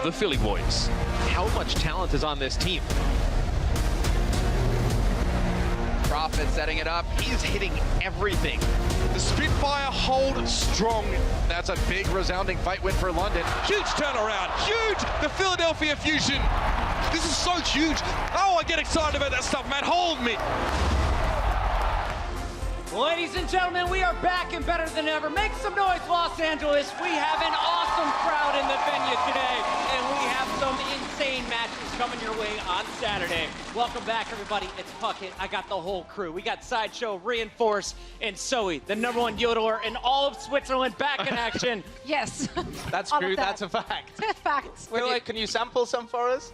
the Philly boys. How much talent is on this team? Prophet setting it up. He's hitting everything. The Spitfire hold strong. That's a big resounding fight win for London. Huge turnaround, huge! The Philadelphia Fusion. This is so huge. Oh, I get excited about that stuff, man. Hold me. Ladies and gentlemen, we are back and better than ever. Make some noise, Los Angeles. We have an awesome crowd in the venue today, and we have some insane matches coming your way on Saturday. Welcome back, everybody. It's Puckett. I got the whole crew. We got Sideshow, Reinforce, and Zoe, the #1 yodeler in all of Switzerland, back in action. Yes. That's All true. of that. That's a fact. Facts. Can you sample some for us?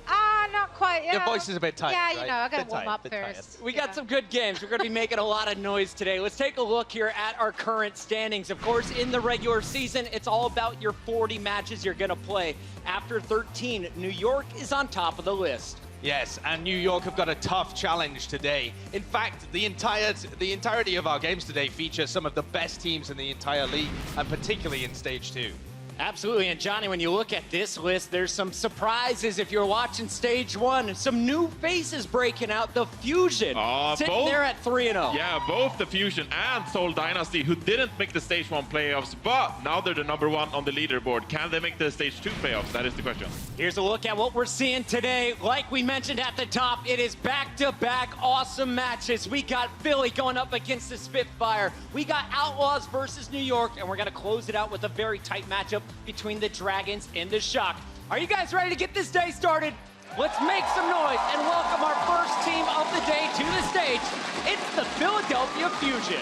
Not quite. Your voice is a bit tight. Yeah, right? you know, I gotta Bit warm tight, up bit tired. first. We got some good games. We're going to be making a lot of noise today. Let's take a look here at our current standings. Of course, in the regular season, it's all about your 40 matches you're going to play. After 13, New York is on top of the list. Yes, and New York have got a tough challenge today. In fact, the entirety of our games today feature some of the best teams in the entire league, and particularly in Stage 2. Absolutely, and Johnny, when you look at this list, there's some surprises if you're watching Stage 1. Some new faces breaking out. The Fusion sitting there at 3-0. Yeah, both the Fusion and Seoul Dynasty, who didn't make the Stage 1 playoffs, but now they're the #1 on the leaderboard. Can they make the Stage 2 playoffs? That is the question. Here's a look at what we're seeing today. Like we mentioned at the top, it is back-to-back awesome matches. We got Philly going up against the Spitfire. We got Outlaws versus New York, and we're going to close it out with a very tight matchup between the Dragons and the Shock. Are you guys ready to get this day started? Let's make some noise and welcome our first team of the day to the stage. It's the Philadelphia Fusion.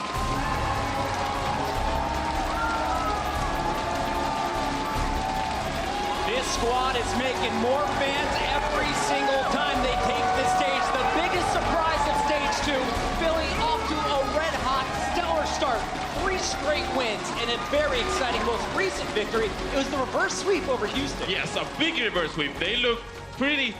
This squad is making more fans every single time they take the stage. The biggest surprise of Stage 2, Philly off to a red-hot, stellar start. 3 straight wins and a very exciting most recent victory. It was the reverse sweep over Houston. Yes, a big reverse sweep. They looked pretty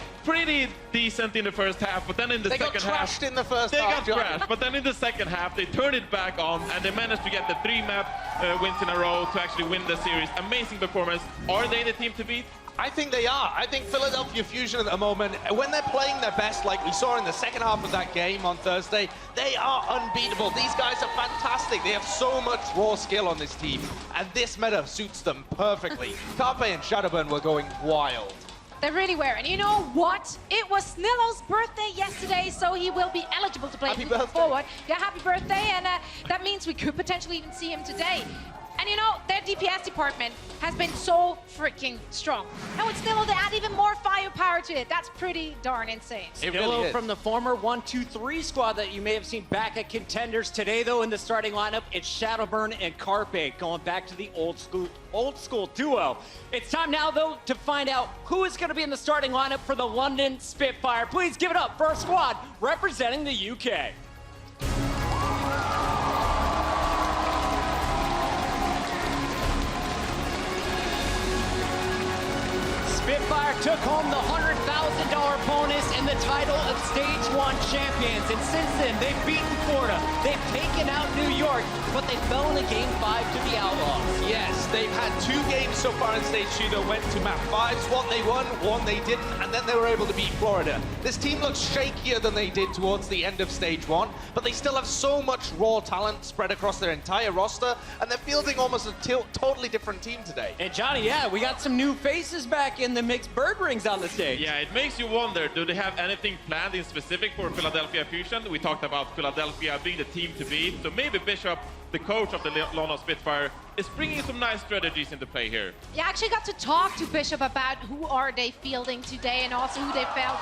decent in the first half, but then in the second half... They got trashed in the first They half, got trashed, but then in the second half, they turned it back on, and they managed to get the 3-map wins in a row to actually win the series. Amazing performance. Are they the team to beat? I think they are. I think Philadelphia Fusion at the moment, when they're playing their best, like we saw in the second half of that game on Thursday, they are unbeatable. These guys are fantastic. They have so much raw skill on this team, and this meta suits them perfectly. Carpe and Shadowburn were going wild. They really were. And you know what? It was Snillo's birthday yesterday, so he will be eligible to play Happy moving birthday. forward. Yeah, happy birthday. And that means we could potentially even see him today. And you know, their DPS department has been so freaking strong. And with Snillo, they add even more firepower to it. That's pretty darn insane. It Snillo really is. from the former 1-2-3 squad that you may have seen back at Contenders. Today, though, in the starting lineup, it's Shadowburn and Carpe going back to the old school duo. It's time now, though, to find out who is going to be in the starting lineup for the London Spitfire. Please give it up for our squad representing the UK. Spitfire took home the $100,000 bonus and the title of Stage 1 champions. And since then, they've beaten Florida, they've taken out New York, but they fell in a Game 5 to the Outlaws. Yes, they've had 2 games so far in Stage 2 that went to map 5s. One they won, one they didn't, and then they were able to beat Florida. This team looks shakier than they did towards the end of Stage 1, but they still have so much raw talent spread across their entire roster, and they're fielding almost a totally different team today. And Johnny, yeah, we got some new faces back in the mixed bird rings on the stage. Yeah, it makes you wonder, do they have anything planned in specific for Philadelphia Fusion? We talked about Philadelphia being the team to beat, so maybe Bishop, the coach of the London Spitfire, is bringing some nice strategies into play here. Yeah, I actually got to talk to Bishop about who are they fielding today and also who they felt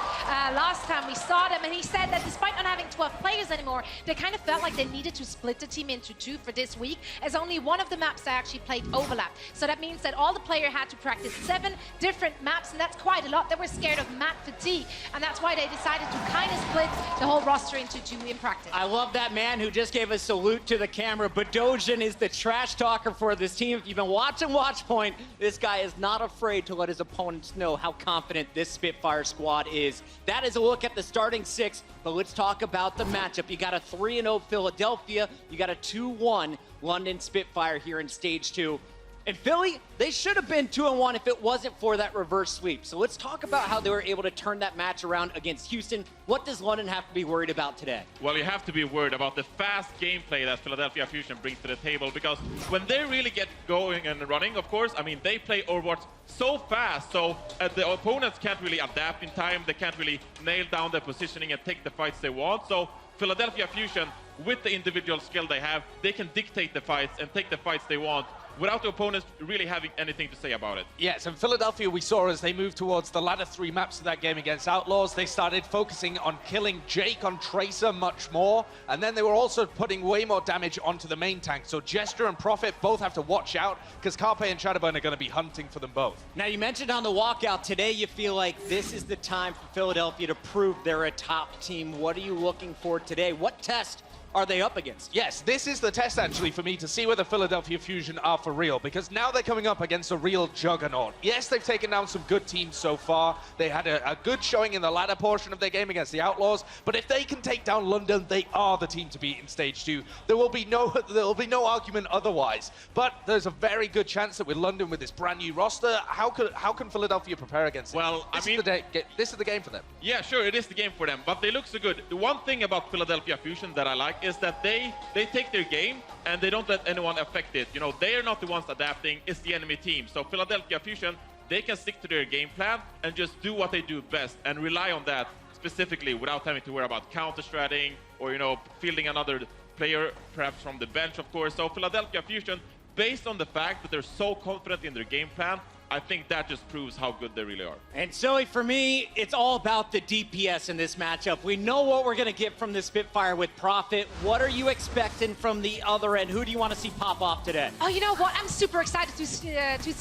last time we saw them. And he said that despite not having 12 players anymore, they kind of felt like they needed to split the team into 2 for this week, as only one of the maps they actually played overlap. So that means that all the player had to practice 7 different maps, and that's quite a lot. They were scared of map fatigue, and that's why they decided to kind of split the whole roster into 2 in practice. I love that man who just gave a salute to the camera. Bedosian is the trash talker for this team. If you've been watching Watchpoint, this guy is not afraid to let his opponents know how confident this Spitfire squad is. That is a look at the starting 6, but let's talk about the matchup. You got a 3-0 Philadelphia, you got a 2-1 London Spitfire here in Stage 2. And Philly, they should have been 2-1 if it wasn't for that reverse sweep. So let's talk about how they were able to turn that match around against Houston. What does London have to be worried about today? Well, you have to be worried about the fast gameplay that Philadelphia Fusion brings to the table, because when they really get going and running, of course, I mean, they play Overwatch so fast, so the opponents can't really adapt in time. They can't really nail down their positioning and take the fights they want. So Philadelphia Fusion, with the individual skill they have, they can dictate the fights and take the fights they want without the opponents really having anything to say about it. Yes, and Philadelphia, we saw as they moved towards the latter 3 maps of that game against Outlaws, they started focusing on killing Jake on Tracer much more, and then they were also putting way more damage onto the main tank. So Jester and Prophet both have to watch out, because Carpe and Shadowburn are going to be hunting for them both. Now, you mentioned on the walkout today, you feel like this is the time for Philadelphia to prove they're a top team. What are you looking for today? What test are they up against? Yes, this is the test actually for me to see whether Philadelphia Fusion are for real, because now they're coming up against a real juggernaut. Yes, they've taken down some good teams so far. They had a good showing in the latter portion of their game against the Outlaws, but if they can take down London, they are the team to beat in Stage 2. There will be no argument otherwise. But there's a very good chance that with London, with this brand new roster, how can Philadelphia prepare against it? Well, this is the game for them. Yeah, sure, it is the game for them, but they look so good. The one thing about Philadelphia Fusion that I like is that they take their game and they don't let anyone affect it. You know, they are not the ones adapting, it's the enemy team. So Philadelphia Fusion, they can stick to their game plan and just do what they do best and rely on that specifically without having to worry about counter-stratting or, you know, fielding another player, perhaps from the bench, of course. So Philadelphia Fusion, based on the fact that they're so confident in their game plan, I think that just proves how good they really are. And Zoe, for me, it's all about the DPS in this matchup. We know what we're going to get from the Spitfire with Prophet. What are you expecting from the other end? Who do you want to see pop off today? Oh, you know what? I'm super excited to see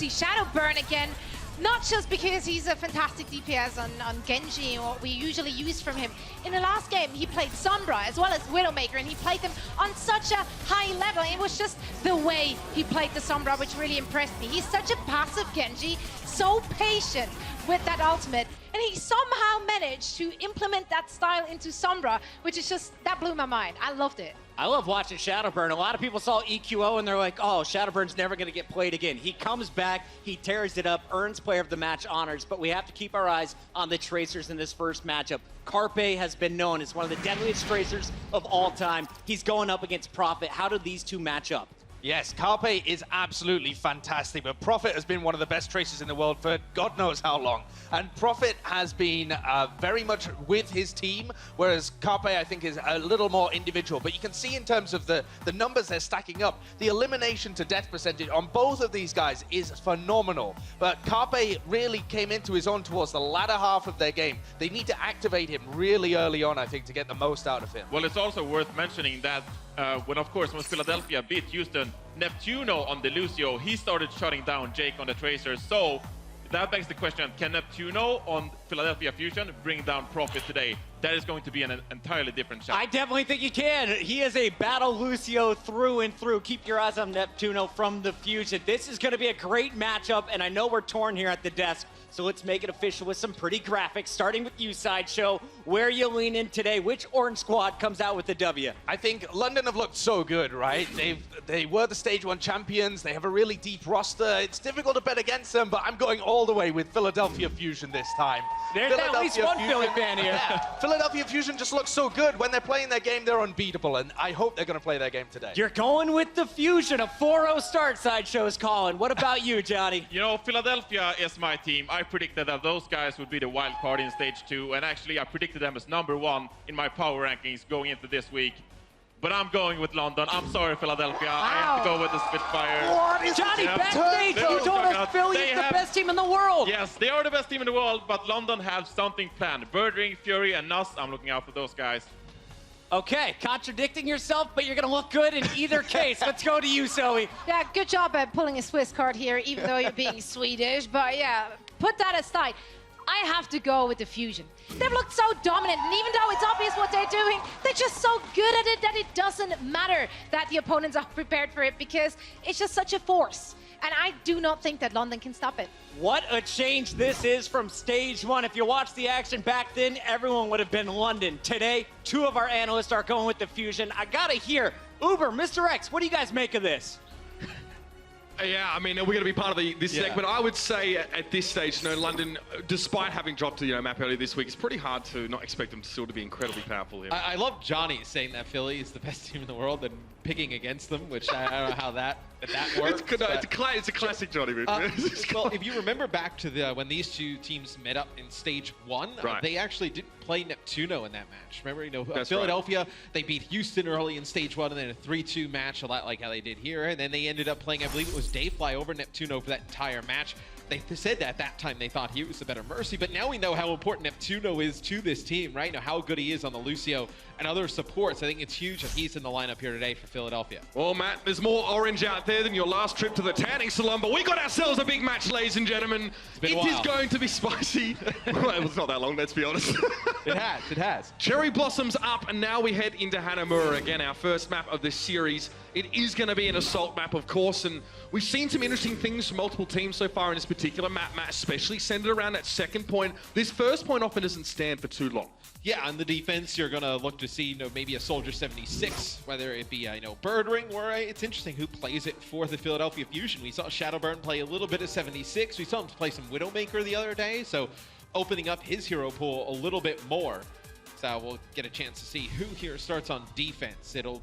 Shadowburn again. Not just because he's a fantastic DPS on Genji, what we usually use from him. In the last game, he played Sombra as well as Widowmaker, and he played them on such a high level. It was just the way he played the Sombra which really impressed me. He's such a passive Genji, so patient with that ultimate, and he somehow managed to implement that style into Sombra, which is just, that blew my mind. I loved it. I love watching Shadowburn. A lot of people saw EQO and they're like, oh, Shadowburn's never going to get played again. He comes back, he tears it up, earns player of the match honors, but we have to keep our eyes on the Tracers in this first matchup. Carpe has been known as one of the deadliest Tracers of all time. He's going up against Prophet. How do these two match up? Yes, Carpe is absolutely fantastic, but Prophet has been one of the best Tracers in the world for God knows how long. And Prophet has been very much with his team, whereas Carpe, I think, is a little more individual. But you can see in terms of the numbers they're stacking up, the elimination to death percentage on both of these guys is phenomenal. But Carpe really came into his own towards the latter half of their game. They need to activate him really early on, I think, to get the most out of him. Well, it's also worth mentioning that when Philadelphia beat Houston, Neptuno on the Lucio, he started shutting down Jake on the Tracers. So that begs the question, can Neptuno on Philadelphia Fusion bring down Prophet today? That is going to be an entirely different shot. I definitely think he can. He is a battle Lucio through and through. Keep your eyes on Neptuno from the Fusion. This is going to be a great matchup, and I know we're torn here at the desk, so let's make it official with some pretty graphics, starting with you, Sideshow. Where you lean in today? Which orange squad comes out with the W? I think London have looked so good, right? They were the Stage 1 champions. They have a really deep roster. It's difficult to bet against them, but I'm going all the way with Philadelphia Fusion this time. There's at least one Philly fan here. Yeah, Philadelphia Fusion just looks so good. When they're playing their game, they're unbeatable, and I hope they're going to play their game today. You're going with the Fusion. A 4-0 start, Sideshow is calling. What about you, Johnny? You know, Philadelphia is my team. I predicted that those guys would be the wild card in Stage 2, and actually I predicted them as #1 in my power rankings going into this week. But I'm going with London. I'm sorry, Philadelphia. Wow. I have to go with the Spitfire. What is Johnny, Yeah. backstage, you told us Philly is the best team in the world. Yes, they are the best team in the world, but London have something planned. Birdring, Fury, and Nuss, I'm looking out for those guys. Okay, contradicting yourself, but you're going to look good in either case. Let's go to you, Zoe. Yeah, good job at pulling a Swiss card here, even though you're being Swedish. But yeah, put that aside. I have to go with the Fusion. They've looked so dominant, and even though it's obvious what they're doing, they're just so good at it that it doesn't matter that the opponents are prepared for it, because it's just such a force. And I do not think that London can stop it. What a change this is from Stage 1. If you watched the action back then, everyone would have been London. Today, 2 of our analysts are going with the Fusion. I gotta hear, Uber, Mr. X, what do you guys make of this? Yeah, I mean, we're going to be part of this segment. I would say at this stage, London, despite having dropped the map earlier this week, it's pretty hard to not expect them still to be incredibly powerful here. I love Johnny saying that Philly is the best team in the world and picking against them, which I don't know how that works. It's a classic Johnny move. Well, if you remember back to when these two teams met up in stage 1, they actually didn't play Neptuno in that match. Remember, Philadelphia, they beat Houston early in stage 1 and then a 3-2 match, a lot like how they did here. And then they ended up playing, I believe it was Dayfly over Neptuno for that entire match. They said that at that time they thought he was the better Mercy, but now we know how important Neptuno is to this team, right? Now how good he is on the Lucio and other supports. I think it's huge that he's in the lineup here today for Philadelphia. Well, Matt, there's more orange out there than your last trip to the tanning salon, but we got ourselves a big match, ladies and gentlemen. It is going to be spicy. Well, it was not that long, let's be honest. It has. Cherry Blossoms up, and now we head into Hanamura. Again, our first map of this series. It is going to be an assault map, of course, and we've seen some interesting things from multiple teams so far in this particular map, Matt, especially centered around that second point. This first point often doesn't stand for too long. Yeah, on the defense, you're going to look to see, maybe a Soldier 76, whether it be, Birdring, or it's interesting who plays it for the Philadelphia Fusion. We saw Shadowburn play a little bit of 76. We saw him play some Widowmaker the other day, so opening up his hero pool a little bit more. So we'll get a chance to see who here starts on defense. It'll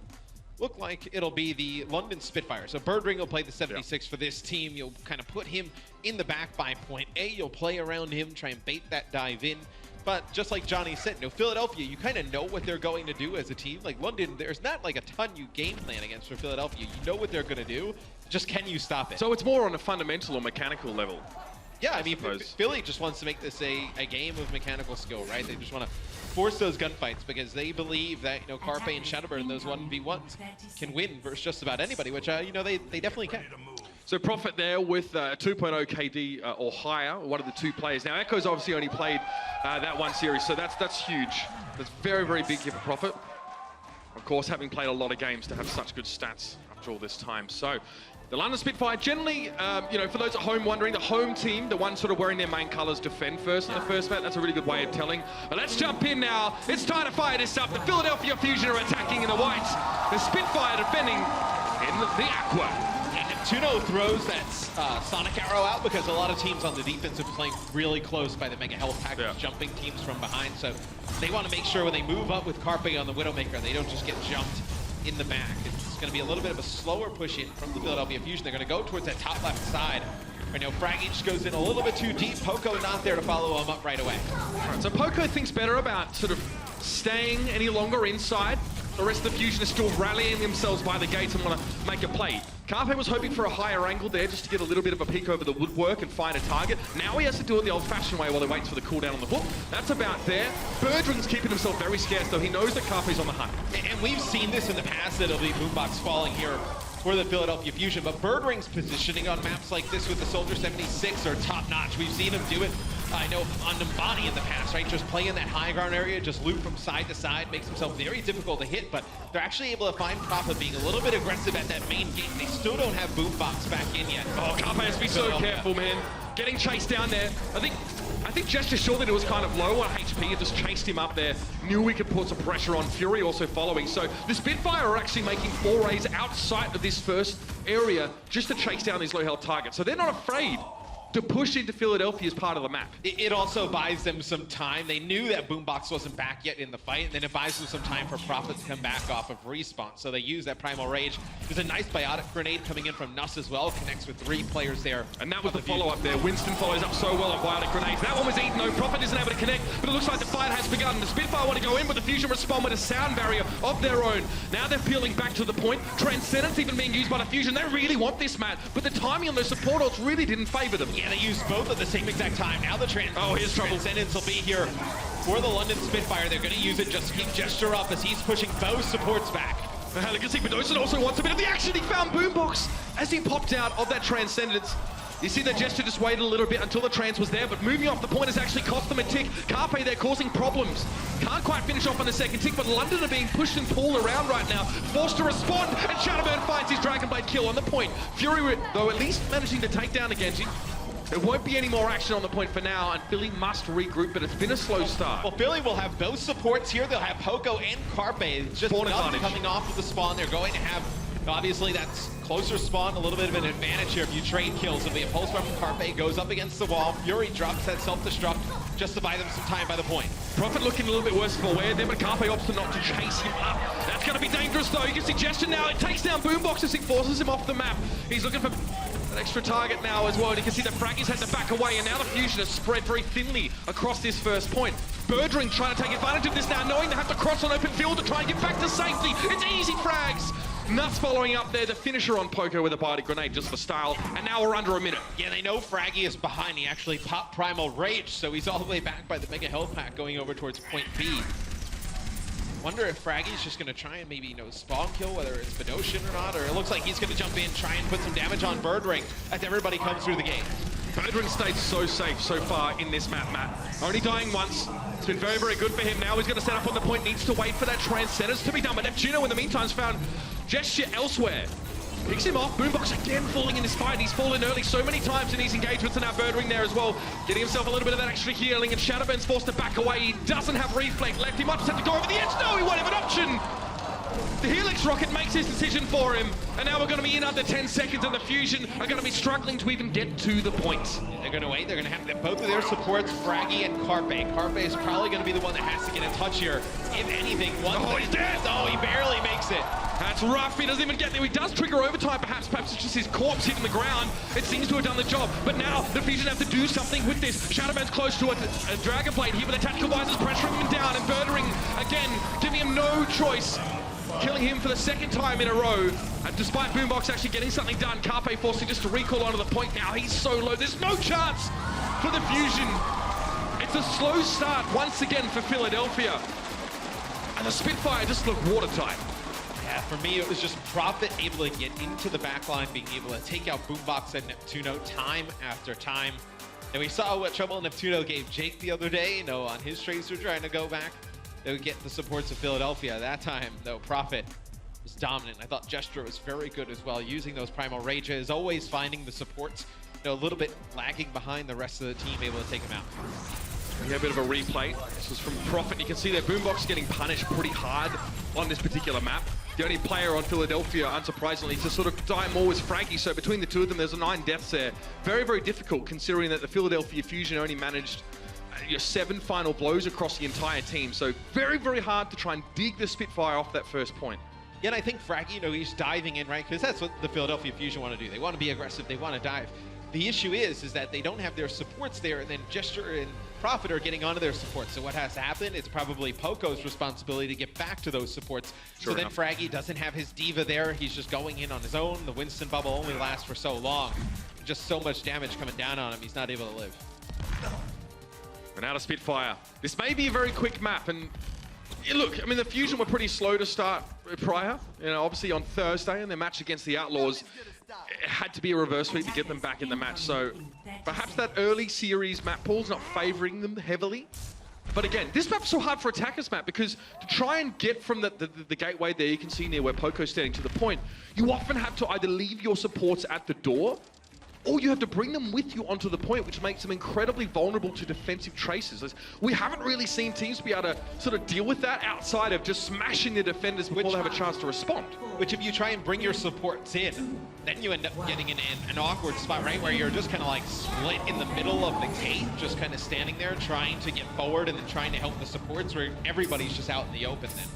look like it'll be the London Spitfire. So Birdring will play the 76 for this team. You'll kind of put him in the back by point A. You'll play around him, try and bait that dive in. But just like Johnny said, Philadelphia, you kind of know what they're going to do as a team. Like London, there's not like a ton you game plan against for Philadelphia. You know what they're going to do. Just can you stop it? So it's more on a fundamental or mechanical level. Yeah, I mean, Philly just wants to make this a game of mechanical skill, right? They just want to force those gunfights because they believe that, Carpe and Shadowburn, those 1v1s, can win versus just about anybody, which, they definitely can. So Prophet there with 2.0 KD or higher, one of the two players. Now, Echo's obviously only played that one series, so that's huge. That's very, very big here for Prophet. Of course, having played a lot of games to have such good stats after all this time. So the London Spitfire, generally, for those at home wondering, the home team, the one sort of wearing their main colours, defend first in the first match. That's a really good way of telling. But let's jump in now. It's time to fire this up. The Philadelphia Fusion are attacking in the whites. The Spitfire defending in the aqua. Neptuno throws that Sonic Arrow out because a lot of teams on the defense are playing really close by the Mega Health Packers, jumping teams from behind. So they want to make sure when they move up with Carpe on the Widowmaker, they don't just get jumped in the back. It's going to be a little bit of a slower push in from the Philadelphia Fusion. They're going to go towards that top left side. Right now, Fraggy just goes in a little bit too deep. Poco not there to follow him up right away. Right, so Poco thinks better about sort of staying any longer inside. The rest of the Fusion are still rallying themselves by the gates and want to make a play. Carpe was hoping for a higher angle there just to get a little bit of a peek over the woodwork and find a target. Now he has to do it the old-fashioned way while he waits for the cooldown on the hook. That's about there. Birdring's keeping himself very scarce, though. He knows that Carpe's on the hunt. And we've seen this in the past, that it'll be Boombox falling here for the Philadelphia Fusion, but Birdring's positioning on maps like this with the Soldier 76 are top-notch. We've seen him do it, I know, on Numbani in the past, right? Just play in that high ground area, just loop from side to side, makes himself very difficult to hit, but they're actually able to find Prophet being a little bit aggressive at that main gate. They still don't have Boombox back in yet. Oh, Carpe has to be so careful, man. Getting chased down there. I think Gesture saw that it was kind of low on HP and just chased him up there. Knew we could put some pressure on. Fury also following. So the Spitfire are actually making forays outside of this first area just to chase down these low health targets. So they're not afraid to push into Philadelphia as part of the map. It also buys them some time. They knew that Boombox wasn't back yet in the fight, and then it buys them some time for Prophet to come back off of respawn. So they use that Primal Rage. There's a nice Biotic Grenade coming in from Nuss as well. Connects with 3 players there. And that was the follow-up there. Winston follows up so well on Biotic Grenades. That one was eaten though. Prophet isn't able to connect, but it looks like the fight has begun. The Spitfire want to go in, but the Fusion respond with a sound barrier of their own. Now they're peeling back to the point. Transcendence even being used by the Fusion. They really want this, Matt, but the timing on those support ults really didn't favor them. Yeah, they used both at the same exact time. Now the here's trouble. Transcendence will be here for the London Spitfire. They're going to use it just to keep Gesture up as he's pushing both supports back. Legacy Medosin also wants a bit of the action. He found Boombox as he popped out of that Transcendence. You see the Gesture just waited a little bit until the trans was there, but moving off the point has actually cost them a tick. Carpe, they're causing problems. Can't quite finish off on the second tick, but London are being pushed and pulled around right now. Forced to respond, and Shadowburn finds his Dragonblade kill on the point. Fury, though, at least managing to take down a Genji. There won't be any more action on the point for now, and Philly must regroup, but it's been a slow start. Well, Philly will have both supports here. They'll have Poco and Carpe. Just nothing coming off of the spawn. They're going to have Obviously, that's closer spawn, a little bit of an advantage here if you trade kills. If the Impulse Run from Carpe goes up against the wall, Fury drops that self-destruct just to buy them some time by the point. Prophet looking a little bit worse for wear there, but Carpe opts to not to chase him up. That's going to be dangerous, though. You can see Gesture now. It takes down Boombox as it forces him off the map. He's looking for an extra target now as well. And you can see the Fraggies had to back away, and now the Fusion has spread very thinly across this first point. Birdring trying to take advantage of this now, knowing they have to cross on open field to try and get back to safety. It's easy frags. Nuts following up there, the finisher on Poco with a biotic grenade just for style, and now we're under a minute. Yeah, they know Fraggy is behind. He actually popped Primal Rage, so he's all the way back by the Mega Health Pack going over towards point B. Wonder if Fraggy's just gonna try and maybe, you know, spawn kill, whether it's Fedosian or not, or it looks like he's gonna jump in, try and put some damage on Birdring as everybody comes through the gate. Birdring stayed so safe so far in this map, Matt. Only dying once. It's been very, very good for him. Now he's going to set up on the point, needs to wait for that Transcendence to be done. But Neptuno, in the meantime, has found Gesture elsewhere. Picks him off. Boombox again falling in this fight. He's fallen early so many times in these engagements, and now Birdring there as well. Getting himself a little bit of that extra healing, and Shadowburn's forced to back away. He doesn't have Reflect left. He might just have to go over the edge. No, he won't have an option. The Helix Rocket makes his decision for him, and now we're going to be in under 10 seconds, and the Fusion are going to be struggling to even get to the point. They're going to wait. They're going to have both of their supports, Fraggy and Carpe. Carpe is probably going to be the one that has to get in touch here. If anything, he's dead! Oh, he barely makes it. That's rough. He doesn't even get there. He does trigger overtime, perhaps. Perhaps it's just his corpse hitting the ground. It seems to have done the job. But now the Fusion have to do something with this. Shadowman's close to a Dragon Blade here with the Tactical Visors pressuring him down, and Birdring, again, giving him no choice. Killing him for the second time in a row. And despite Boombox actually getting something done, Carpe forcing just to recall onto the point now. He's so low. There's no chance for the Fusion. It's a slow start once again for Philadelphia. And the Spitfire just looked watertight. Yeah, for me, it was just Prophet able to get into the backline, being able to take out Boombox and Neptuno time after time. And we saw what trouble Neptuno gave Jake the other day, you know, on his Tracer trying to go back. They would get the supports of Philadelphia. That time, though, Prophet was dominant. I thought Gesture was very good as well, using those Primal Rages, always finding the supports, you know, a little bit lagging behind the rest of the team, able to take them out. Yeah, a bit of a replay. This was from Prophet. You can see their Boombox getting punished pretty hard on this particular map. The only player on Philadelphia, unsurprisingly, to sort of die more was Fraggy. So between the two of them, there's 9 deaths there. Very, very difficult, considering that the Philadelphia Fusion only managed 7 final blows across the entire team. So very, very hard to try and dig the Spitfire off that first point. Yeah, and I think Fraggy, you know, he's diving in, right? Because that's what the Philadelphia Fusion want to do. They want to be aggressive. They want to dive. The issue is that they don't have their supports there, and then Gesture and Prophet are getting onto their supports. So what has to happen? It's probably Poco's responsibility to get back to those supports. Sure so then enough. Fraggy doesn't have his Diva there. He's just going in on his own. The Winston bubble only lasts for so long. Just so much damage coming down on him. He's not able to live. And out of Spitfire. This may be a very quick map, and yeah, look, I mean, the Fusion were pretty slow to start prior. You know, obviously on Thursday in their match against the Outlaws, it had to be a reverse sweep to get them back in the match. So perhaps that early series map pool's not favoring them heavily. But again, this map's so hard for attackers, Matt, because to try and get from the gateway there, you can see near where Poco's standing to the point, you often have to either leave your supports at the door, or you have to bring them with you onto the point, which makes them incredibly vulnerable to defensive traces. We haven't really seen teams be able to sort of deal with that outside of just smashing the defenders before they have a chance to respond. Which if you try and bring your supports in, then you end up getting in an awkward spot, right? Where you're just kind of like split in the middle of the gate, just kind of standing there trying to get forward and then trying to help the supports, where everybody's just out in the open then.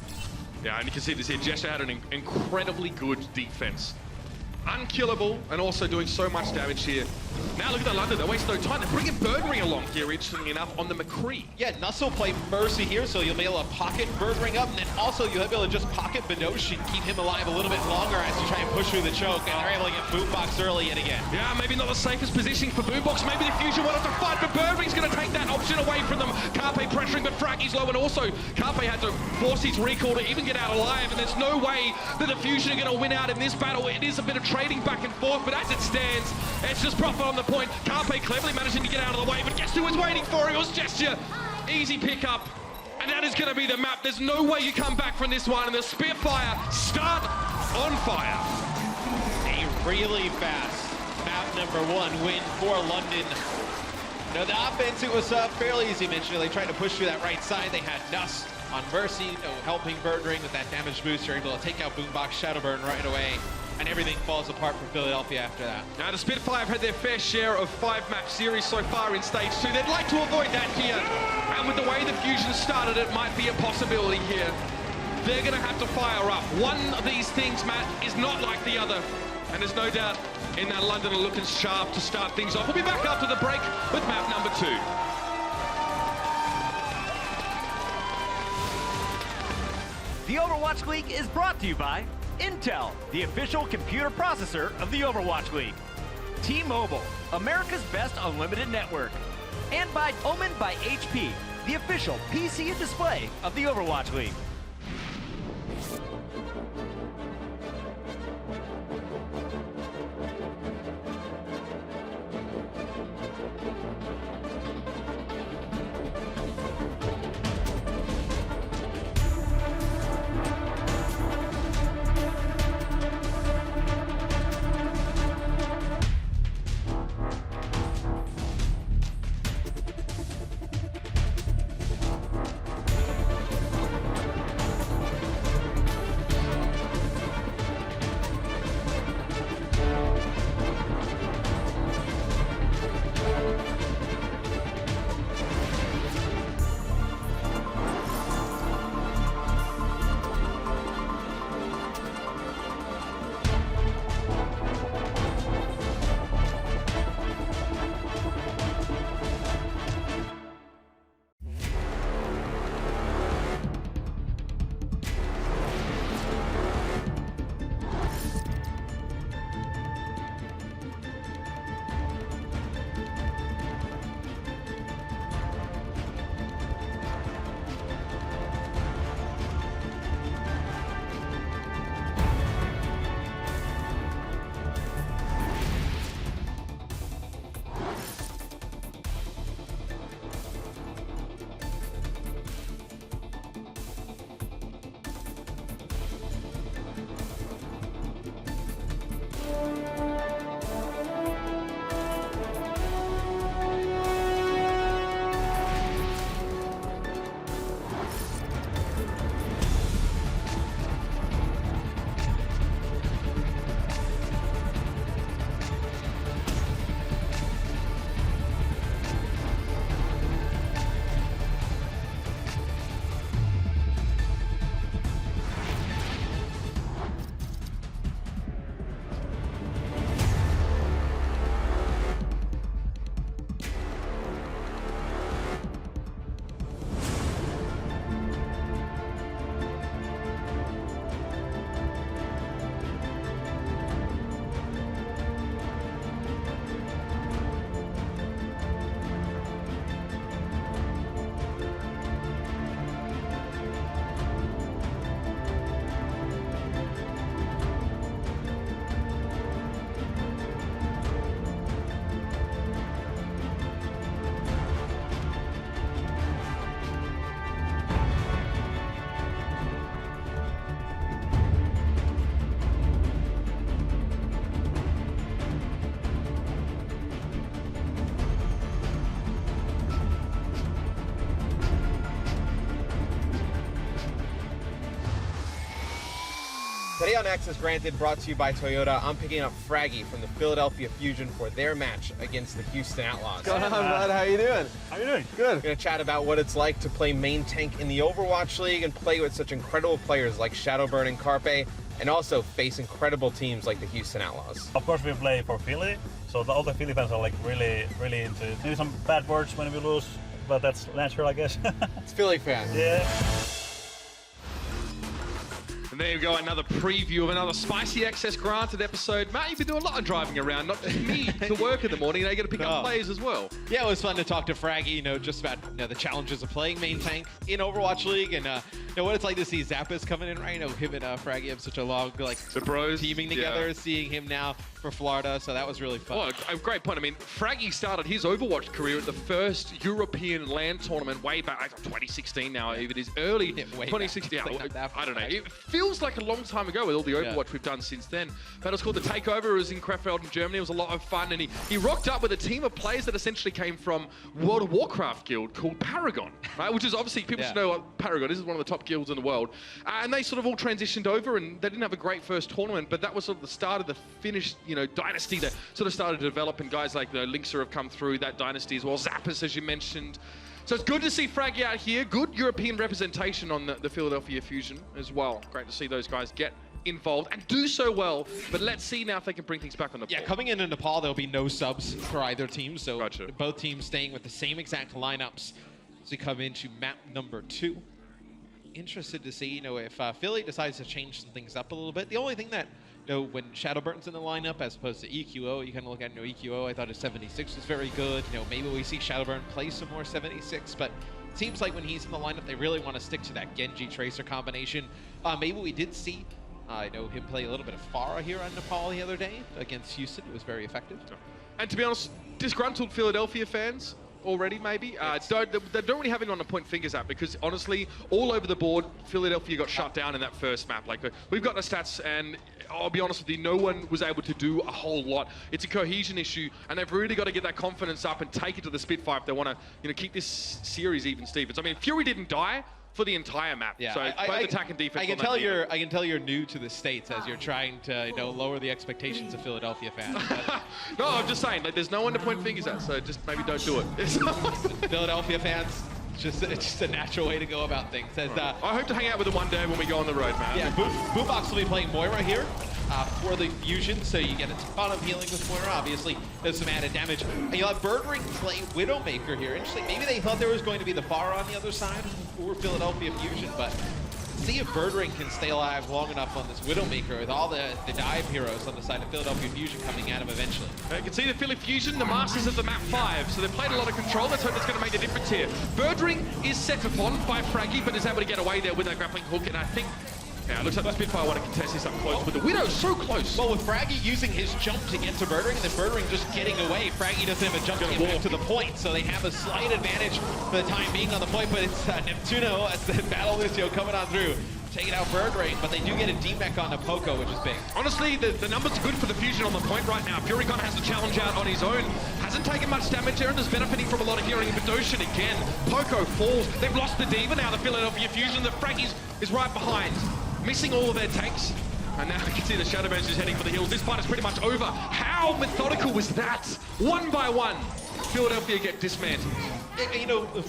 Yeah, and you can see this here, Gesture had an incredibly good defense. Unkillable, and also doing so much damage here. Now look at the London, they waste no time. They're bringing Birdring along here, interestingly enough, on the McCree. Yeah, Nuss will play Mercy here, so you'll be able to pocket Birdring up, and then also you'll be able to just pocket Bedoshi and keep him alive a little bit longer as you try and push through the choke, and they're able to get Boombox early yet again. Yeah, maybe not the safest positioning for Boombox. Maybe the Fusion wanted to fight, but Birdring's going to take that option away from them. Carpe pressuring, but Fraggy's low, and also Carpe had to force his recall to even get out alive, and there's no way that the Fusion are going to win out in this battle. It is a bit of trading back and forth, but as it stands, it's just Prophet on the point. Carpe cleverly managing to get out of the way, but guess who was waiting for him? It was Gesture. Easy pickup, and that is going to be the map. There's no way you come back from this one, and the Spitfire start on fire. A really fast map #1 win for London. Now the offense, it was fairly easy. Mentioned they tried to push through that right side. They had Nuss on Mercy, helping Birdring with that damage boost. You're able to take out Boombox, Shadowburn right away. and everything falls apart for Philadelphia after that. Now the Spitfire have had their fair share of 5-match series so far in Stage 2. They'd like to avoid that here. And with the way the Fusion started, it might be a possibility here. They're going to have to fire up. One of these things, Matt, is not like the other. And there's no doubt in that London are looking sharp to start things off. We'll be back after the break with map number 2. The Overwatch League is brought to you by Intel, the official computer processor of the Overwatch League. T-Mobile, America's best unlimited network. And by Omen by HP, the official PC and display of the Overwatch League. Today on Access Granted, brought to you by Toyota, I'm picking up Fraggy from the Philadelphia Fusion for their match against the Houston Outlaws. What's going on, bud? How you doing? How you doing? Good. We're going to chat about what it's like to play main tank in the Overwatch League and play with such incredible players like Shadowburn and Carpe, and also face incredible teams like the Houston Outlaws. Of course, we play for Philly, so all the Philly fans are like really into it. Maybe some bad words when we lose, but that's natural, I guess. It's Philly fans. Yeah. And there you go, another preview of another Spicy Access Granted episode. Matt, you've been doing a lot of driving around, not just me to work in the morning. Now you got to pick up players as well. Yeah, it was fun to talk to Fraggy, just about the challenges of playing main tank in Overwatch League, and what it's like to see Zappis coming in, right? Him and Fraggy have such a long the bros teaming together. Seeing him now for Florida, so that was really fun. Well, a great point. I mean, Fraggy started his Overwatch career at the first European LAN tournament way back, 2016 now, even his early 2016. I don't know. It feels like a long time ago with all the Overwatch we've done since then. But it was called the Takeover. It was in Krefeld in Germany. It was a lot of fun, and he rocked up with a team of players that essentially came from World of Warcraft guild called Paragon, right? Which is obviously, people should know what Paragon is. It's one of the top guilds in the world. And they sort of all transitioned over, and they didn't have a great first tournament, but that was sort of the start of the Finnish, dynasty that sort of started to develop, and guys like Linkser have come through that dynasty as well. Zappos, as you mentioned. So it's good to see Fraggy out here. Good European representation on the Philadelphia Fusion as well. Great to see those guys get involved and do so well, but let's see now if they can bring things back on the board. Yeah, coming into Nepal, there'll be no subs for either team, so both teams staying with the same exact lineups as we come into map number 2. Interested to see, if Philly decides to change some things up a little bit. The only thing that, when Shadowburn's in the lineup as opposed to EQO, you kind of look at, EQO, I thought his 76 was very good. Maybe we see Shadowburn play some more 76, but it seems like when he's in the lineup, they really want to stick to that Genji Tracer combination. Maybe we did see I know him play a little bit of Pharah here on Nepal the other day against Houston. It was very effective. And to be honest, disgruntled Philadelphia fans already, maybe. They don't really have it on the point fingers at, because honestly, all over the board, Philadelphia got shut down in that first map. Like, we've got the stats, and I'll be honest with you, no one was able to do a whole lot. It's a cohesion issue, and they've really got to get that confidence up and take it to the Spitfire if they want to, keep this series even, Stevens. I mean, Fury didn't die for the entire map. Yeah, so both attack and defense. I can tell you're new to the States as you're trying to lower the expectations of Philadelphia fans. No, I'm just saying, like, there's no one to point fingers at, so just maybe don't do it. Philadelphia fans, it's just a natural way to go about things. As, I hope to hang out with them one day when we go on the road, man. Yeah, Boombox will be playing Moira here for the Fusion, so you get a ton of healing with Moira. Obviously, there's some added damage. And you'll have Birdring play Widowmaker here. Interesting. Maybe they thought there was going to be the Pharah on the other side for Philadelphia Fusion, but see if Birdring can stay alive long enough on this Widowmaker with all the dive heroes on the side of Philadelphia Fusion coming at him eventually. You can see the Philly Fusion, the masters of the map 5, so they've played a lot of control. Let's hope that's going to make a difference here. Birdring is set upon by Fraggy, but is able to get away there with that grappling hook, and I think it looks like the Spitfire want to contest this up close, but the Widow so close. Well, with Fraggy using his jump to get to Birdring, and then Birdring just getting away, Fraggy doesn't have a jump to get back to the point, so they have a slight advantage for the time being on the point, but it's Neptuno as the Battle Lucio coming on through, taking out Birdring, but they do get a D-Mech on Poco, which is big. Honestly, the numbers are good for the Fusion on the point right now. Furicon has the challenge out on his own. Hasn't taken much damage there and is benefiting from a lot of healing. Bedosian again. Poco falls. They've lost the Diva now, the Philadelphia Fusion. The Fraggies is right behind, missing all of their tanks. And now you can see the Shadowburns is heading for the hills. This fight is pretty much over. How methodical was that? One by one, Philadelphia get dismantled.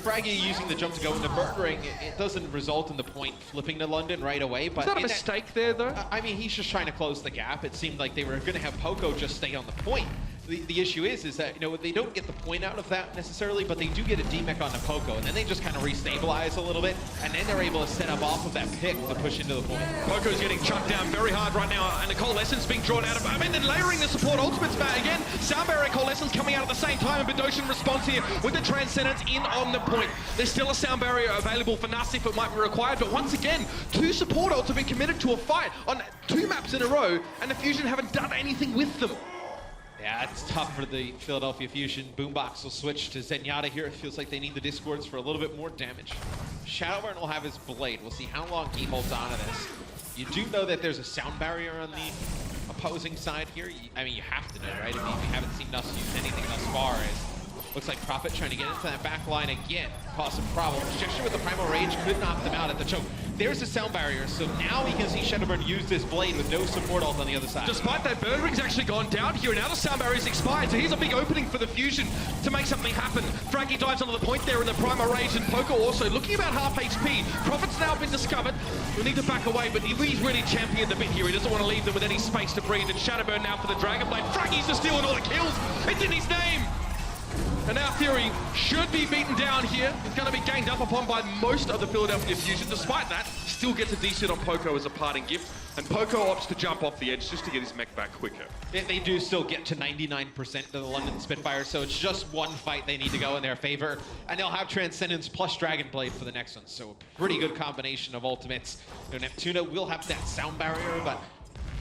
Fraggy using the jump to go into Birdring, it doesn't result in the point flipping to London right away. But is that a mistake there, though? I mean, he's just trying to close the gap. It seemed like they were going to have Poco just stay on the point. The issue is that, they don't get the point out of that necessarily, but they do get a D-Mech on Poco, and then they just kind of restabilize a little bit, and then they're able to set up off of that pick to push into the point. Poco's getting chucked down very hard right now, and the Coalescence being drawn out of... then layering the support ultimates back again. Sound Barrier Coalescence coming out at the same time, and Bedosian responds here with the Transcendence in on the point. There's still a Sound Barrier available for Nas if it might be required, but once again, 2 support ults have been committed to a fight on 2 maps in a row, and the Fusion haven't done anything with them. Yeah, it's tough for the Philadelphia Fusion. Boombox will switch to Zenyatta here. It feels like they need the Discords for a little bit more damage. Shadowburn will have his Blade. We'll see how long he holds on to this. You do know that there's a sound barrier on the opposing side here. You have to know, right? If you haven't seen us use anything thus far. Looks like Prophet trying to get into that back line again. Cause some problems. Gesture with the Primal Rage could knock them out at the choke. There's a sound barrier, so now we can see Shadowburn use this Blade with no support ult on the other side. Despite that, Birdring's actually gone down here, and now the sound barrier's expired, so here's a big opening for the Fusion to make something happen. Fraggy dives onto the point there in the Primal Rage, and Poco also looking about half HP. Prophet's now been discovered. We'll need to back away, but he's really championed the bit here. He doesn't want to leave them with any space to breathe, and Shadowburn now for the Dragon Blade. Fraggy's just stealing all the kills. It's in his name. And now Fury should be beaten down here. He's going to be ganged up upon by most of the Philadelphia Fusion. Despite that, still gets a decent on Poco as a parting gift. And Poco opts to jump off the edge just to get his mech back quicker. They do still get to 99% of the London Spitfire, so it's just one fight they need to go in their favor. And they'll have Transcendence plus Dragon Blade for the next one. So a pretty good combination of ultimates. Neptuna will have that sound barrier, but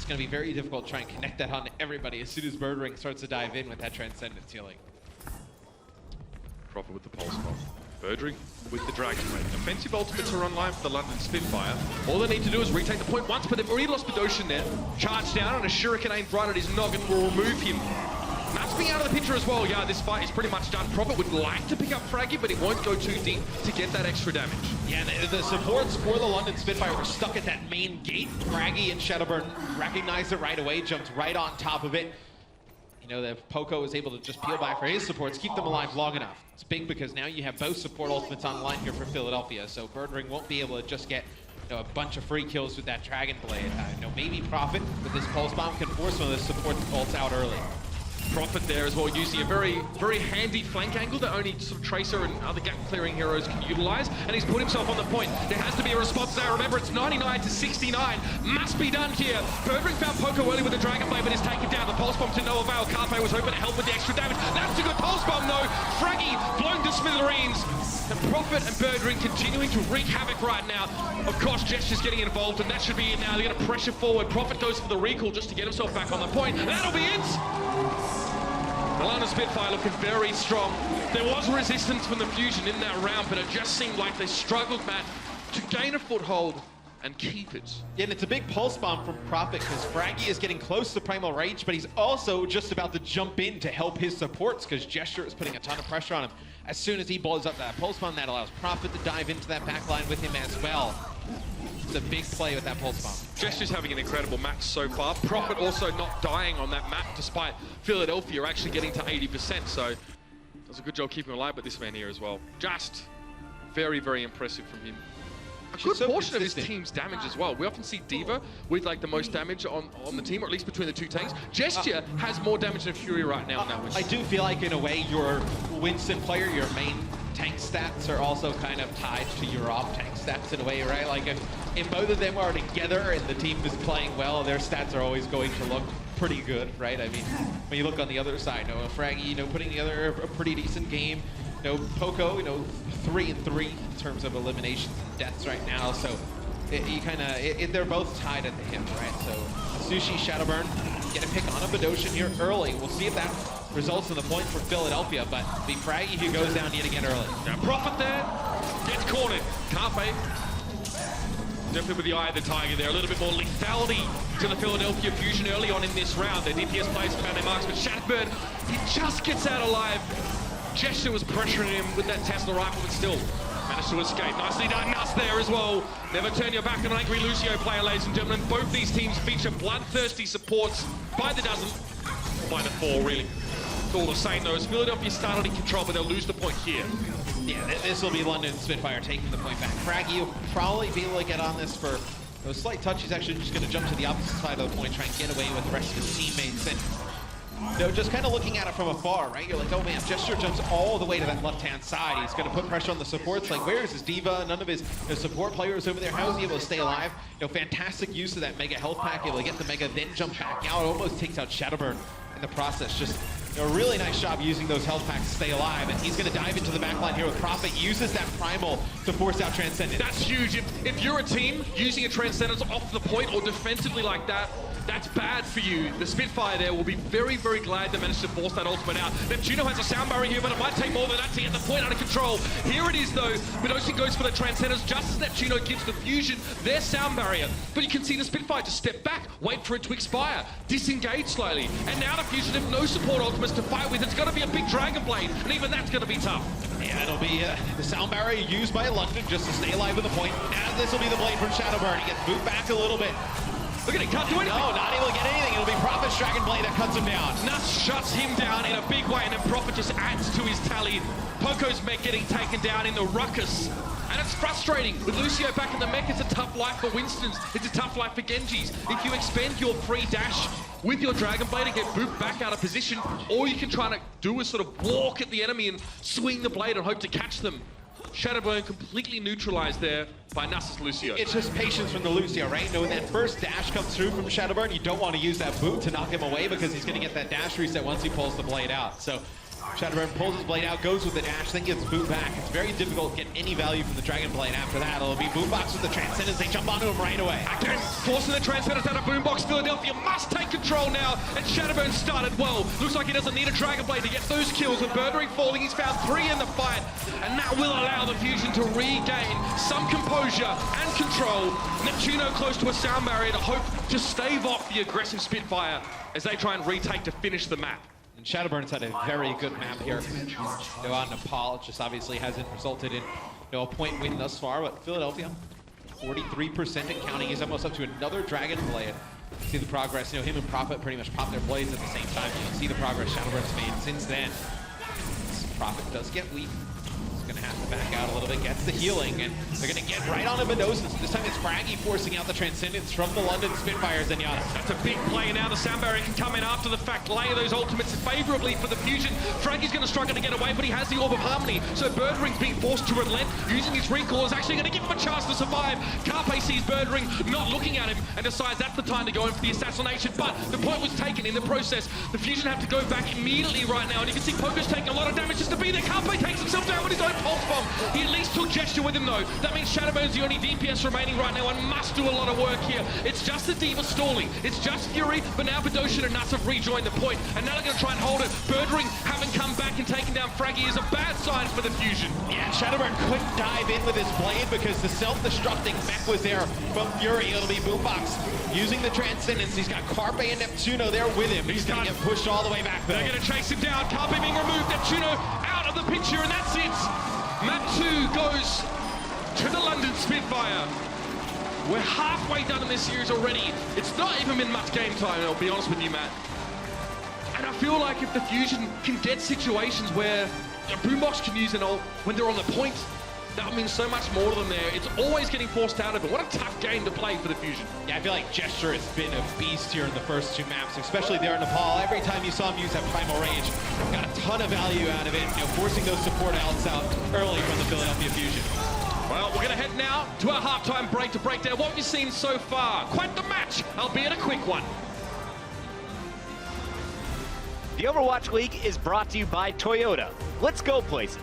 it's going to be very difficult to try and connect that on everybody as soon as Birdring starts to dive in with that Transcendence healing. Prophet with the pulse bomb. Birdring with the Dragon Blade. Offensive ultimates are online for the London Spitfire. All they need to do is retake the point once, but they've already lost Bedosian there. Charge down and a Shuriken aimed right at his noggin will remove him. Matt's being out of the picture as well. Yeah, this fight is pretty much done. Prophet would like to pick up Fraggy, but he won't go too deep to get that extra damage. Yeah, the supports for the London Spitfire were stuck at that main gate. Fraggy and Shadowburn recognized it right away, jumped right on top of it. You know, that Poco was able to just peel back for his supports, keep them alive long enough. It's big because now you have both support ultimates online here for Philadelphia, so Birdring won't be able to just get a bunch of free kills with that Dragon Blade. Maybe Prophet with this Pulse Bomb can force one of the support ults out early. Prophet there as well, using a very, very handy flank angle that only sort of Tracer and other gap-clearing heroes can utilize, and he's put himself on the point. There has to be a response there. Remember, it's 99 to 69. Must be done here. Birdring found Poco early with the Dragon Blade, but is taken down. The Pulse Bomb to no avail. Carpe was hoping to help with the extra damage. That's a good Pulse Bomb, though. Fraggy blown to smithereens. And Prophet and Birdring continuing to wreak havoc right now. Of course, Gesture's getting involved, and that should be it now. They're going to pressure forward. Prophet goes for the recall just to get himself back on the point. And that'll be it. The London Spitfire looking very strong. There was resistance from the Fusion in that round, but it just seemed like they struggled, Matt, to gain a foothold and keep it. Yeah, and it's a big Pulse Bomb from Prophet because Fraggy is getting close to Primal Rage, but he's also just about to jump in to help his supports because Gesture is putting a ton of pressure on him. As soon as he blows up that Pulse Bomb, that allows Prophet to dive into that backline with him as well. It's a big play with that Pulse Bomb. Gesture's having an incredible match so far. Prophet also not dying on that map despite Philadelphia actually getting to 80%, so does a good job keeping him alive with this man here as well. Just very, very impressive from him. A good portion of his team's damage as well. We often see D.Va with like the most damage on the team, or at least between the two tanks. Gesture has more damage than Fury right now in that Winston. I do feel like in a way your Winston player, your main tank stats are also kind of tied to your off tank stats in a way, right? Like if both of them are together and the team is playing well, their stats are always going to look pretty good, right? I mean, when you look on the other side, Fraggy, putting together a pretty decent game. Poco, 3-3 in terms of eliminations and deaths right now. So they're both tied at the hip, right? So Sushi, Shadowburn get a pick on a Bedosian here early. We'll see if that results in the point for Philadelphia, but the Fraggy who goes down yet again early. Now Prophet there gets cornered. Carpe definitely with the eye of the tiger there. A little bit more lethality to the Philadelphia Fusion early on in this round. Their DPS players found their marks, but Shadowburn, he just gets out alive. Gesture was pressuring him with that Tesla rifle, but still managed to escape. Nicely done, Nuss there as well. Never turn your back on an angry Lucio player, ladies and gentlemen. Both these teams feature bloodthirsty supports by the dozen, by the four, really. It's all the same, though. As Philadelphia started in control, but they'll lose the point here. Yeah, this will be London Spitfire taking the point back. Fraggy will probably be able to get on this for those slight touch. He's actually just going to jump to the opposite side of the point, try and get away with the rest of his teammates. And just kind of looking at it from afar, right? You're like, oh man, Gesture jumps all the way to that left-hand side. He's going to put pressure on the supports. Like, where is his D.Va? None of his support players over there. How is he able to stay alive? Fantastic use of that Mega health pack. Able to get the Mega, then jump back out. Almost takes out Shadowburn in the process. Just a really nice job using those health packs to stay alive. And he's going to dive into the backline here with Prophet. Uses that Primal to force out Transcendence. That's huge. If you're a team using a Transcendence off the point or defensively like that, that's bad for you. The Spitfire there will be very, very glad they managed to force that ultimate out. Neptuno has a sound barrier here, but it might take more than that to get the point under control. Here it is, though. Bedosian goes for the Transcendence just as Neptuno gives the Fusion their sound barrier. But you can see the Spitfire just step back, wait for it to expire, disengage slowly. And now the Fusion have no support ultimates to fight with. It's going to be a big Dragon Blade, and even that's going to be tough. Yeah, it'll be the sound barrier used by London just to stay alive with the point. Now this will be the blade from Shadowburn. He gets moved back a little bit. Look at it, can't do anything. No, not able to get anything. It'll be Prophet's Dragon Blade that cuts him down. Nuss shuts him down in a big way, and then Prophet just adds to his tally. Poco's mech getting taken down in the ruckus. And it's frustrating. With Lucio back in the mech, it's a tough life for Winston's. It's a tough life for Genji's. If you expend your free dash with your Dragon Blade and get booped back out of position, all you can try to do is sort of walk at the enemy and swing the blade and hope to catch them. Shadowburn completely neutralized there by Nuss's Lucio. It's just patience from the Lucio, right? When that first dash comes through from Shadowburn, you don't want to use that boot to knock him away because he's going to get that dash reset once he pulls the blade out. So Shadowburn pulls his blade out, goes with the dash, then gets boot back. It's very difficult to get any value from the Dragon Blade after that. It'll be Boombox with the Transcendence. They jump onto him right away. Again, forcing the Transcendence out of Boombox. Philadelphia must take control now, and Shadowburn started well. Looks like he doesn't need a Dragon Blade to get those kills. With Birdring falling, he's found 3 in the fight, and that will allow the Fusion to regain some composure and control. Neptuno close to a sound barrier to hope to stave off the aggressive Spitfire as they try and retake to finish the map. And Shadowburn's had a very good map here. On Nepal, it just obviously hasn't resulted in a point win thus far, but Philadelphia, 43% and counting. He's almost up to another Dragon Blade. See the progress, him and Prophet pretty much pop their blades at the same time. You can see the progress Shadowburn's made since then. Prophet does get weak. He's gonna have to back out a little bit, gets the healing, and they're gonna get right on Venosis. This time it's Fraggy forcing out the Transcendence from the London Spitfires, and That's a big play now. The sound barrier can come in after the fact, layer those ultimates favorably for the Fusion. Frankie's going to struggle to get away, but he has the Orb of Harmony, so Birdring's being forced to relent. Using his recall is actually going to give him a chance to survive. Carpe sees Birdring not looking at him and decides that's the time to go in for the assassination, but the point was taken in the process. The Fusion have to go back immediately right now, and you can see Poker's taking a lot of damage just to be there. Carpe takes himself down with his own Pulse Bomb. He at least took Gesture with him, though. That means Shadowburn's the only DPS remaining right now and must do a lot of work here. It's just the D.Va stalling. It's just Fury, but now Bedosian and Nuts have rejoined the point, and now they're going to try and hold it. Birdring having come back and taken down Fraggy is a bad sign for the Fusion. Yeah, Shadowburn couldn't dive in with his blade because the self-destructing mech was there from Fury. It'll be Boombox using the Transcendence. He's got Carpe and Neptuno there with him. He's going to get pushed all the way back, though. They're going to chase him down. Carpe being removed. Neptuno out of the picture, and that's it. Map 2 goes to the London Spitfire. We're halfway done in this series already. It's not even been much game time, I'll be honest with you, Matt. And I feel like if the Fusion can get situations where Boombox can use an ult when they're on the point, that would mean so much more to them there. It's always getting forced out of it. What a tough game to play for the Fusion. Yeah, I feel like Gesture has been a beast here in the first 2 maps, especially there in Nepal. Every time you saw him use that Primal Rage, got a ton of value out of it, forcing those support outs out early from the Philadelphia Fusion. Well, we're going to head now to our halftime break to break down what we've seen so far. Quite the match, albeit a quick one. The Overwatch League is brought to you by Toyota. Let's go places.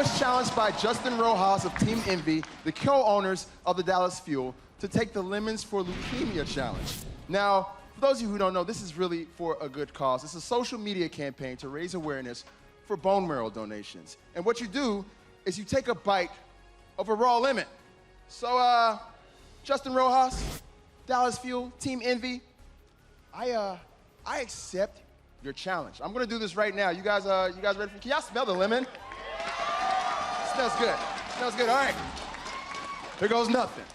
was challenged by Justin Rojas of Team Envy, the co-owners of the Dallas Fuel, to take the Lemons for Leukemia challenge. Now, for those of you who don't know, this is really for a good cause. It's a social media campaign to raise awareness for bone marrow donations. And what you do is you take a bite of a raw lemon. So, Justin Rojas, Dallas Fuel, Team Envy, I accept your challenge. I'm gonna do this right now. You guys ready? Can y'all smell the lemon? Smells good. Smells good. All right. Here goes nothing.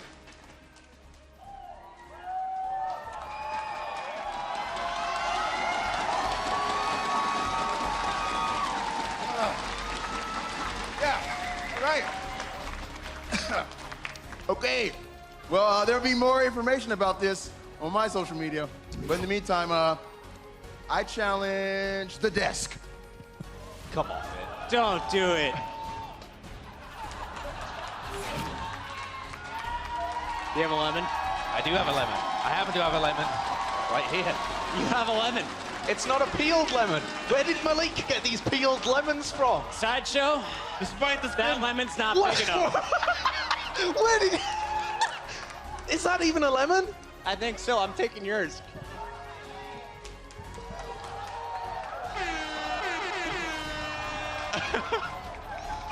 Yeah. All right. Okay. Well, there'll be more information about this on my social media. But in the meantime, I challenge the desk. Come on, man. Don't do it. Do you have a lemon? I do have a lemon. I happen to have a lemon right here. You have a lemon. It's not a peeled lemon. Where did Malik get these peeled lemons from? Sideshow? Despite the That spin, lemon's not What? big enough. Where did... Is that even a lemon? I think so. I'm taking yours.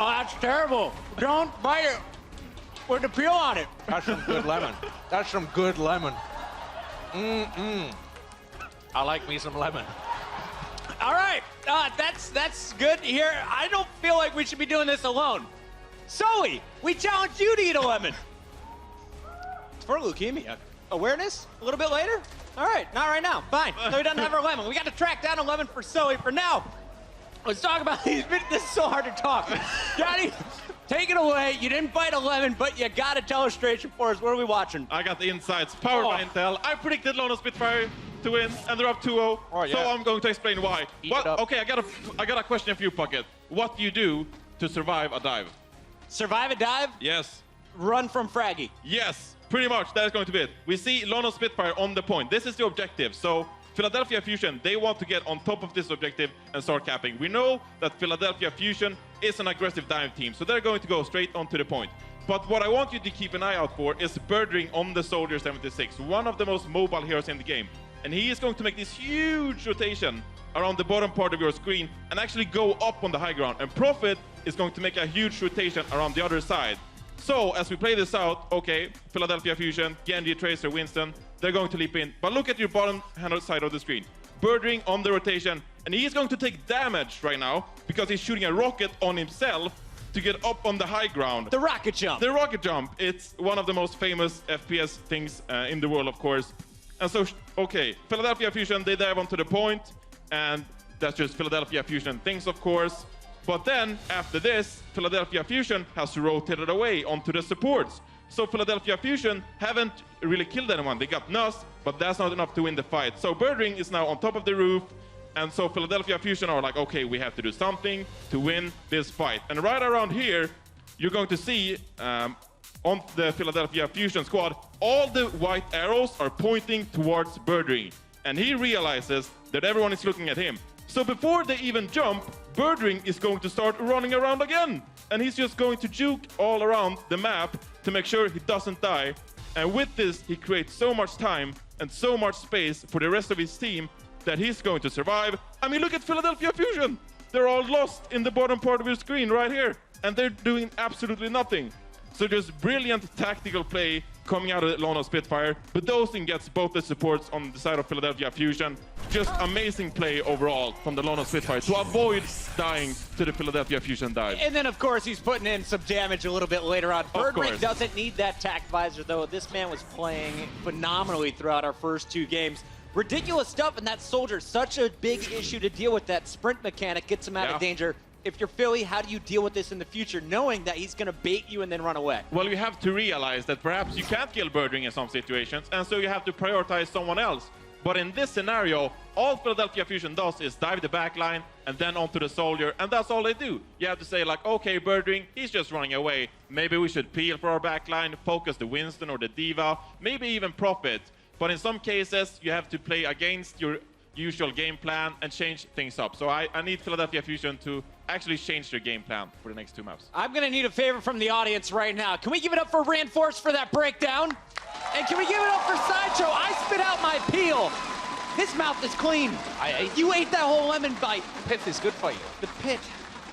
Oh, that's terrible. Don't bite it with the peel on it. That's some good lemon. That's some good lemon. I like me some lemon. All right, that's good here. I don't feel like we should be doing this alone. Zoe, we challenge you to eat a lemon. It's for leukemia. Awareness? A little bit later? All right, not right now. Fine. Zoe doesn't have her lemon. We got to track down a lemon for Zoe. For now, let's talk about these. This is so hard to talk. Johnny, take it away. You didn't bite a lemon, but you got a telestration for us. What are we watching? I got the insights powered by Intel. I predicted Lono Spitfire to win, and they're up 2-0. Oh, yeah. So I'm going to explain why. Eat it up. Okay, I got a question for you, Puckett. What do you do to survive a dive? Survive a dive? Yes. Run from Fraggy. Yes, pretty much. That is going to be it. We see Lono Spitfire on the point. This is the objective. So Philadelphia Fusion, they want to get on top of this objective and start capping. We know that Philadelphia Fusion is an aggressive dive team, so they're going to go straight onto the point. But what I want you to keep an eye out for is Birdring on the Soldier 76, one of the most mobile heroes in the game. And he is going to make this huge rotation around the bottom part of your screen and actually go up on the high ground. And Prophet is going to make a huge rotation around the other side. So as we play this out, okay, Philadelphia Fusion, Genji, Tracer, Winston, they're going to leap in. But look at your bottom hand side of the screen. Birdring on the rotation, and he's going to take damage right now because he's shooting a rocket on himself to get up on the high ground. The rocket jump. The rocket jump. It's one of the most famous FPS things in the world, of course. And so, okay, Philadelphia Fusion, they dive onto the point, and that's just Philadelphia Fusion things, of course. But then, after this, Philadelphia Fusion has rotated away onto the supports. So Philadelphia Fusion haven't really killed anyone. They got Nuss, but that's not enough to win the fight. So Birdring is now on top of the roof, and so Philadelphia Fusion are like, okay, we have to do something to win this fight. And right around here, you're going to see on the Philadelphia Fusion squad, all the white arrows are pointing towards Birdring. And he realizes that everyone is looking at him. So before they even jump, Birdring is going to start running around again. And he's just going to juke all around the map to make sure he doesn't die. And with this, he creates so much time and so much space for the rest of his team that he's going to survive. I mean, look at Philadelphia Fusion. They're all lost in the bottom part of your screen right here. And they're doing absolutely nothing. So just brilliant tactical play coming out of Lono Spitfire. But Dosing gets both the supports on the side of Philadelphia Fusion. Just amazing play overall from the Lono Spitfire to avoid dying to the Philadelphia Fusion dive. And then, of course, he's putting in some damage a little bit later on. Birdring course. doesn't need that tact visor, though. This man was playing phenomenally throughout our first two games. Ridiculous stuff, and that Soldier, such a big issue to deal with. That sprint mechanic gets him out of danger. If you're Philly, how do you deal with this in the future, knowing that he's going to bait you and then run away? Well, you have to realize that perhaps you can't kill Birdring in some situations, and so you have to prioritize someone else. But in this scenario, all Philadelphia Fusion does is dive the backline and then onto the Soldier, and that's all they do. You have to say, like, okay, Birdring, he's just running away. Maybe we should peel for our backline, focus the Winston or the Diva, maybe even Prophet. But in some cases, you have to play against your usual game plan and change things up. So I need Philadelphia Fusion to actually change their game plan for the next 2 maps. I'm going to need a favor from the audience right now. Can we give it up for Reinforce for that breakdown? And can we give it up for Sideshow? I spit out my peel. His mouth is clean. You ate that whole lemon bite. Pith is good for you. The pit.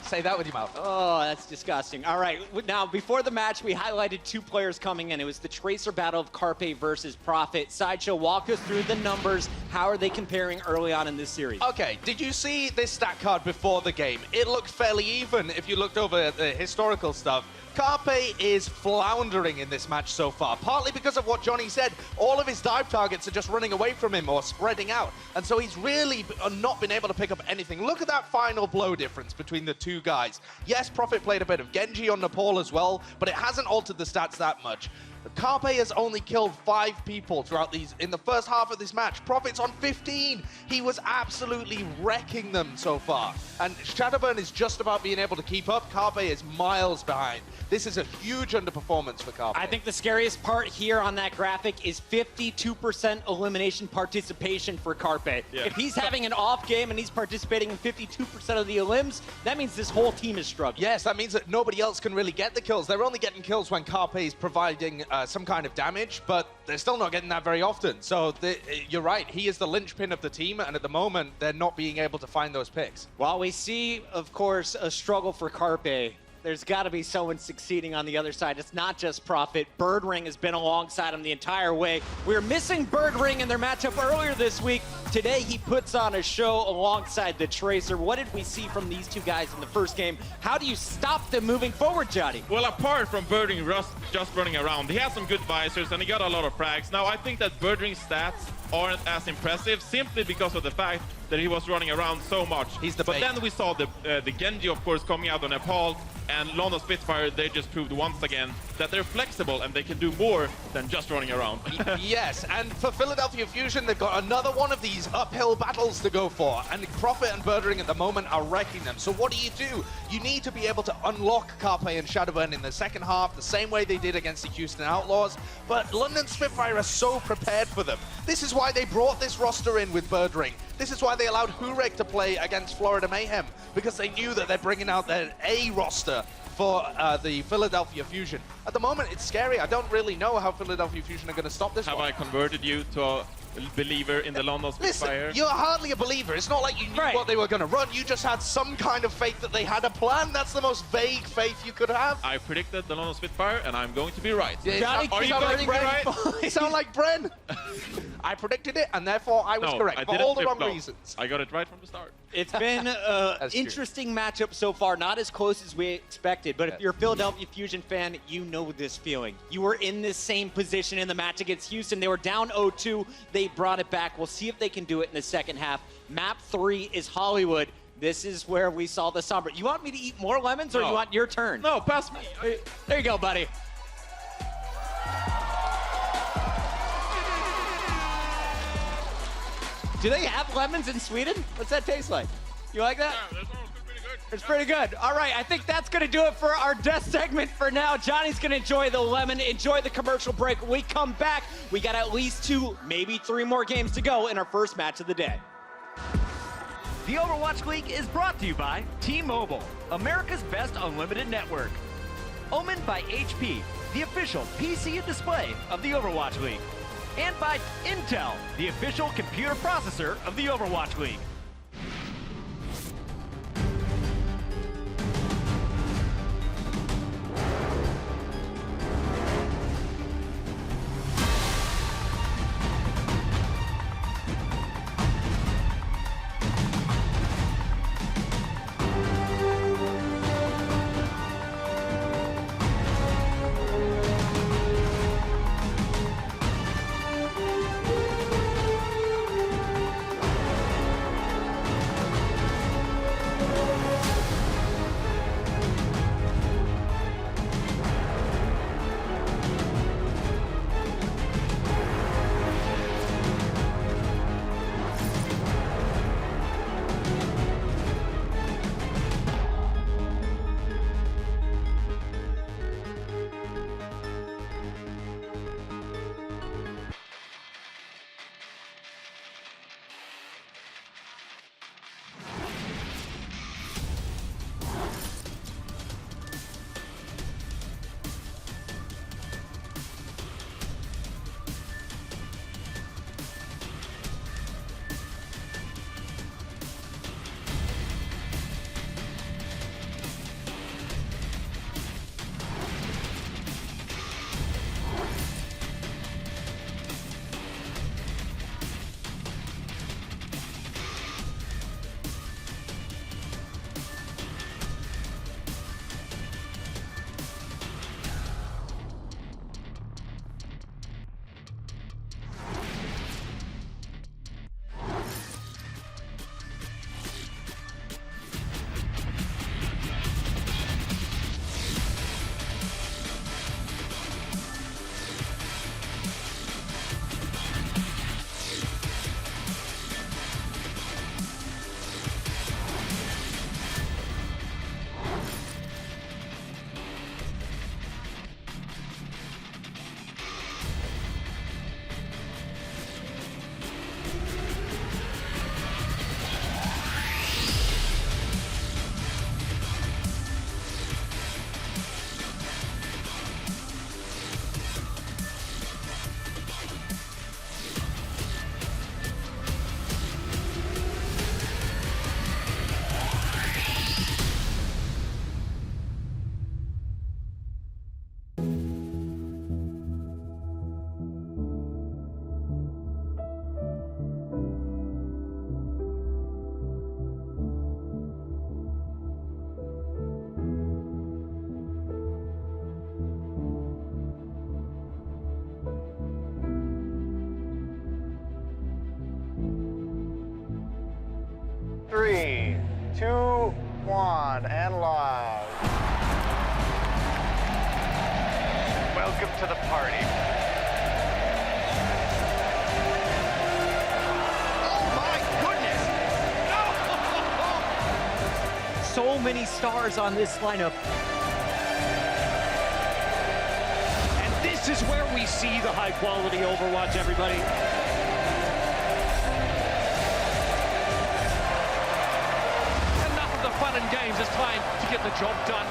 Say that with your mouth. Oh, that's disgusting. All right, now before the match, we highlighted 2 players coming in. It was the Tracer battle of Carpe versus Prophet. Sideshow, walk us through the numbers. How are they comparing early on in this series? Okay, did you see this stat card before the game? It looked fairly even if you looked over at the historical stuff. Carpe is floundering in this match so far, partly because of what Johnny said. All of his dive targets are just running away from him or spreading out, and so he's really not been able to pick up anything. Look at that final blow difference between the 2 guys. Yes, Prophet played a bit of Genji on Nepal as well, but it hasn't altered the stats that much. Carpe has only killed 5 people throughout in the first half of this match. Prophet's on 15. He was absolutely wrecking them so far. And Shadowburn is just about being able to keep up. Carpe is miles behind. This is a huge underperformance for Carpe. I think the scariest part here on that graphic is 52% elimination participation for Carpe. Yeah. If he's having an off game and he's participating in 52% of the elims, that means this whole team is struggling. Yes, that means that nobody else can really get the kills. They're only getting kills when Carpe is providing some kind of damage, but they're still not getting that very often. So you're right, he is the linchpin of the team, and at the moment, they're not being able to find those picks. While we see, of course, a struggle for Carpe, there's got to be someone succeeding on the other side. It's not just Prophet. Birdring has been alongside him the entire way. We were missing Birdring in their matchup earlier this week. Today, he puts on a show alongside the Tracer. What did we see from these 2 guys in the first game? How do you stop them moving forward, Johnny? Well, apart from Birdring just running around, he has some good visors and he got a lot of frags. Now, I think that Birdring's stats aren't as impressive simply because of the fact that he was running around so much. But then we saw the Genji, of course, coming out on Nepal, and London Spitfire, they just proved once again that they're flexible and they can do more than just running around. Yes, and for Philadelphia Fusion, they've got another one of these uphill battles to go for, and Prophet and Birdring at the moment are wrecking them. So what do? You need to be able to unlock Carpe and Shadowburn in the second half, the same way they did against the Houston Outlaws, but London Spitfire are so prepared for them. This is why they brought this roster in with Birdring. This is why they allowed Hurek to play against Florida Mayhem, because they knew that they're bringing out their A roster for the Philadelphia Fusion. At the moment, it's scary. I don't really know how Philadelphia Fusion are going to stop this Have one. I converted you to a believer in the London Spitfire? Listen, you're hardly a believer. It's not like you knew what they were going to run. You just had some kind of faith that they had a plan. That's the most vague faith you could have. I predicted the London Spitfire, and I'm going to be right. Yeah, Are you going to be right? You sound like Bren. I predicted it, and therefore I was correct for all the wrong reasons. I got it right from the start. It's been an interesting matchup so far, not as close as we expected, but if you're a Philadelphia Fusion fan, you know this feeling. You were in this same position in the match against Houston. They were down 0-2. They brought it back. We'll see if they can do it in the second half. Map 3 is Hollywood. This is where we saw the somber. You want me to eat more lemons, or you want your turn? No, pass me. There you go, buddy. Do they have lemons in Sweden? What's that taste like? You like that? Yeah, that's pretty good. It's pretty good. All right, I think that's going to do it for our death segment for now. Johnny's going to enjoy the lemon, enjoy the commercial break. When we come back, we got at least 2, maybe 3 more games to go in our first match of the day. The Overwatch League is brought to you by T-Mobile, America's best unlimited network. Omened by HP, the official PC and display of the Overwatch League. And by Intel, the official computer processor of the Overwatch League. 3, 2, 1, and live. Welcome to the party. Oh my goodness! So many stars on this lineup. And this is where we see the high quality Overwatch, everybody. Enough of the fun and games. It's time to get the job done.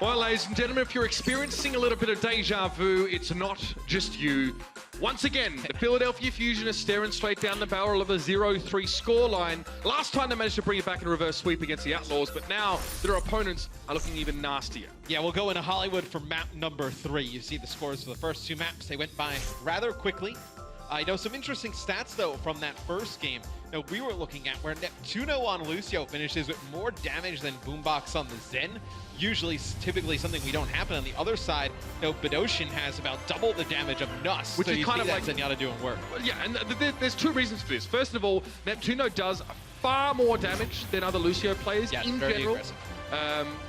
Well, ladies and gentlemen, if you're experiencing a little bit of deja vu, it's not just you. Once again, the Philadelphia Fusion is staring straight down the barrel of a 0-3 scoreline. Last time they managed to bring it back in a reverse sweep against the Outlaws, but now their opponents are looking even nastier. Yeah, we'll go into Hollywood for map number 3. You see the scores for the first 2 maps. They went by rather quickly. I know some interesting stats, though, from that first game that we were looking at, where Neptuno on Lucio finishes with more damage than Boombox on the Zen. Usually, typically something we don't happen on the other side. Bedosian has about double the damage of Nuss, which so is you kind see of like Zenyatta doing work. Yeah, and there's 2 reasons for this. First of all, Neptuno does far more damage than other Lucio players in general. Aggressive.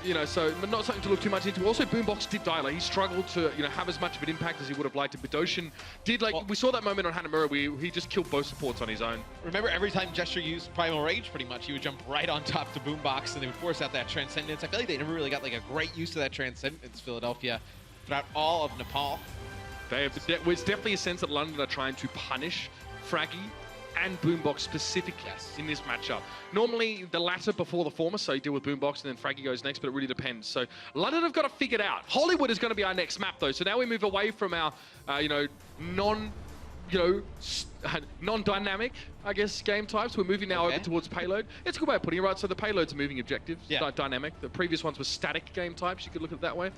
You know, so not something to look too much into. Also, Boombox did die. Like, he struggled to, you know, have as much of an impact as he would have liked. Bedosian did, like, we saw that moment on Hanamura where he just killed both supports on his own. Remember, every time Gesture used Primal Rage, pretty much, he would jump right on top to Boombox, and they would force out that Transcendence. I feel like they never really got, like, a great use of that Transcendence, Philadelphia, throughout all of Nepal. There's definitely a sense that London are trying to punish Fraggy and Boombox specifically in this matchup. Normally the latter before the former, so you deal with Boombox and then Fraggy goes next, but it really depends. So London have got to figure it out. Hollywood is going to be our next map though, so now we move away from our, non-dynamic, I guess, game types. We're moving now over towards payload. It's a good way of putting it, right? So the payload's a moving objective, dynamic. The previous ones were static game types. You could look at it that way.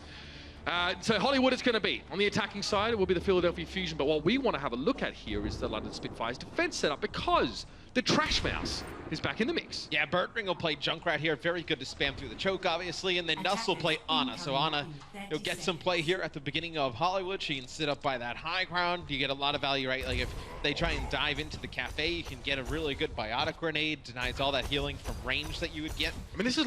So Hollywood is going to be. On the attacking side, it will be the Philadelphia Fusion, but what we want to have a look at here is the London Spitfire's defense setup, because the Trash Mouse is back in the mix. Yeah, Birdring will play Junkrat here. Very good to spam through the choke, obviously, and then Nuss will play Ana. So Ana, you'll get some play here at the beginning of Hollywood. She can sit up by that high ground. You get a lot of value, right? Like, if they try and dive into the cafe, you can get a really good biotic grenade. Denies all that healing from range that you would get. I mean, this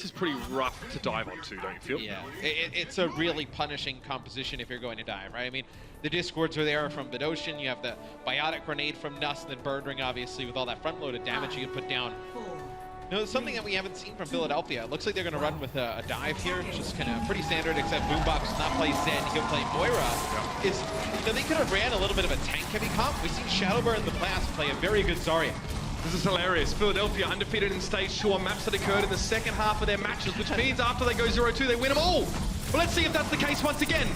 is pretty rough to dive onto, don't you feel? Yeah, it's a really punishing composition if you're going to dive, right? I mean, the Discords are there from Bedosian. You have the biotic grenade from Nuss, and then Birdring, obviously, with all that front-loaded damage you can put down. You know, something that we haven't seen from Philadelphia. It looks like they're going to run with a dive here, which is kind of pretty standard, except Boombox does not play Zen. He'll play Moira. They could have ran a little bit of a tank-heavy comp. We've seen Shadowburn in the past play a very good Zarya. This is hilarious. Philadelphia undefeated in stage 2 on maps that occurred in the second half of their matches, which means after they go 0-2, they win them all. Well, let's see if that's the case once again.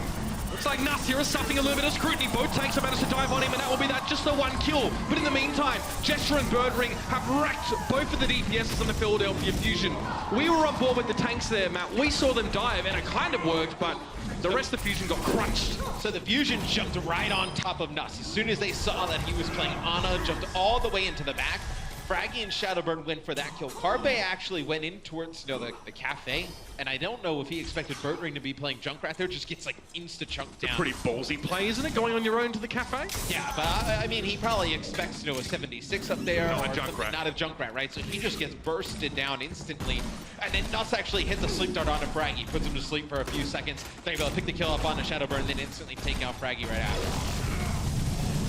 Looks like Nuss here is suffering a little bit of scrutiny. Both tanks have managed to dive on him, and that will be just the 1 kill. But in the meantime, Gesture and Birdring have wrecked both of the DPSs on the Philadelphia Fusion. We were on board with the tanks there, Matt. We saw them dive, and it kind of worked, but the rest of the Fusion got crunched. So the Fusion jumped right on top of Nuss. As soon as they saw that he was playing Ana, jumped all the way into the back. Fraggy and Shadowburn went for that kill. Carpe actually went in towards, the cafe, and I don't know if he expected Birdring to be playing Junkrat there. Just gets like insta-chunked down. It's a pretty ballsy play, isn't it? Going on your own to the cafe? Yeah, but I mean, he probably expects, a 76 up there. Not a Junkrat. Not a Junkrat, right? So he just gets bursted down instantly. And then Nuss actually hits a sleep dart onto Fraggy, puts him to sleep for a few seconds. They're able to pick the kill up on the Shadowburn, and then instantly take out Fraggy right after.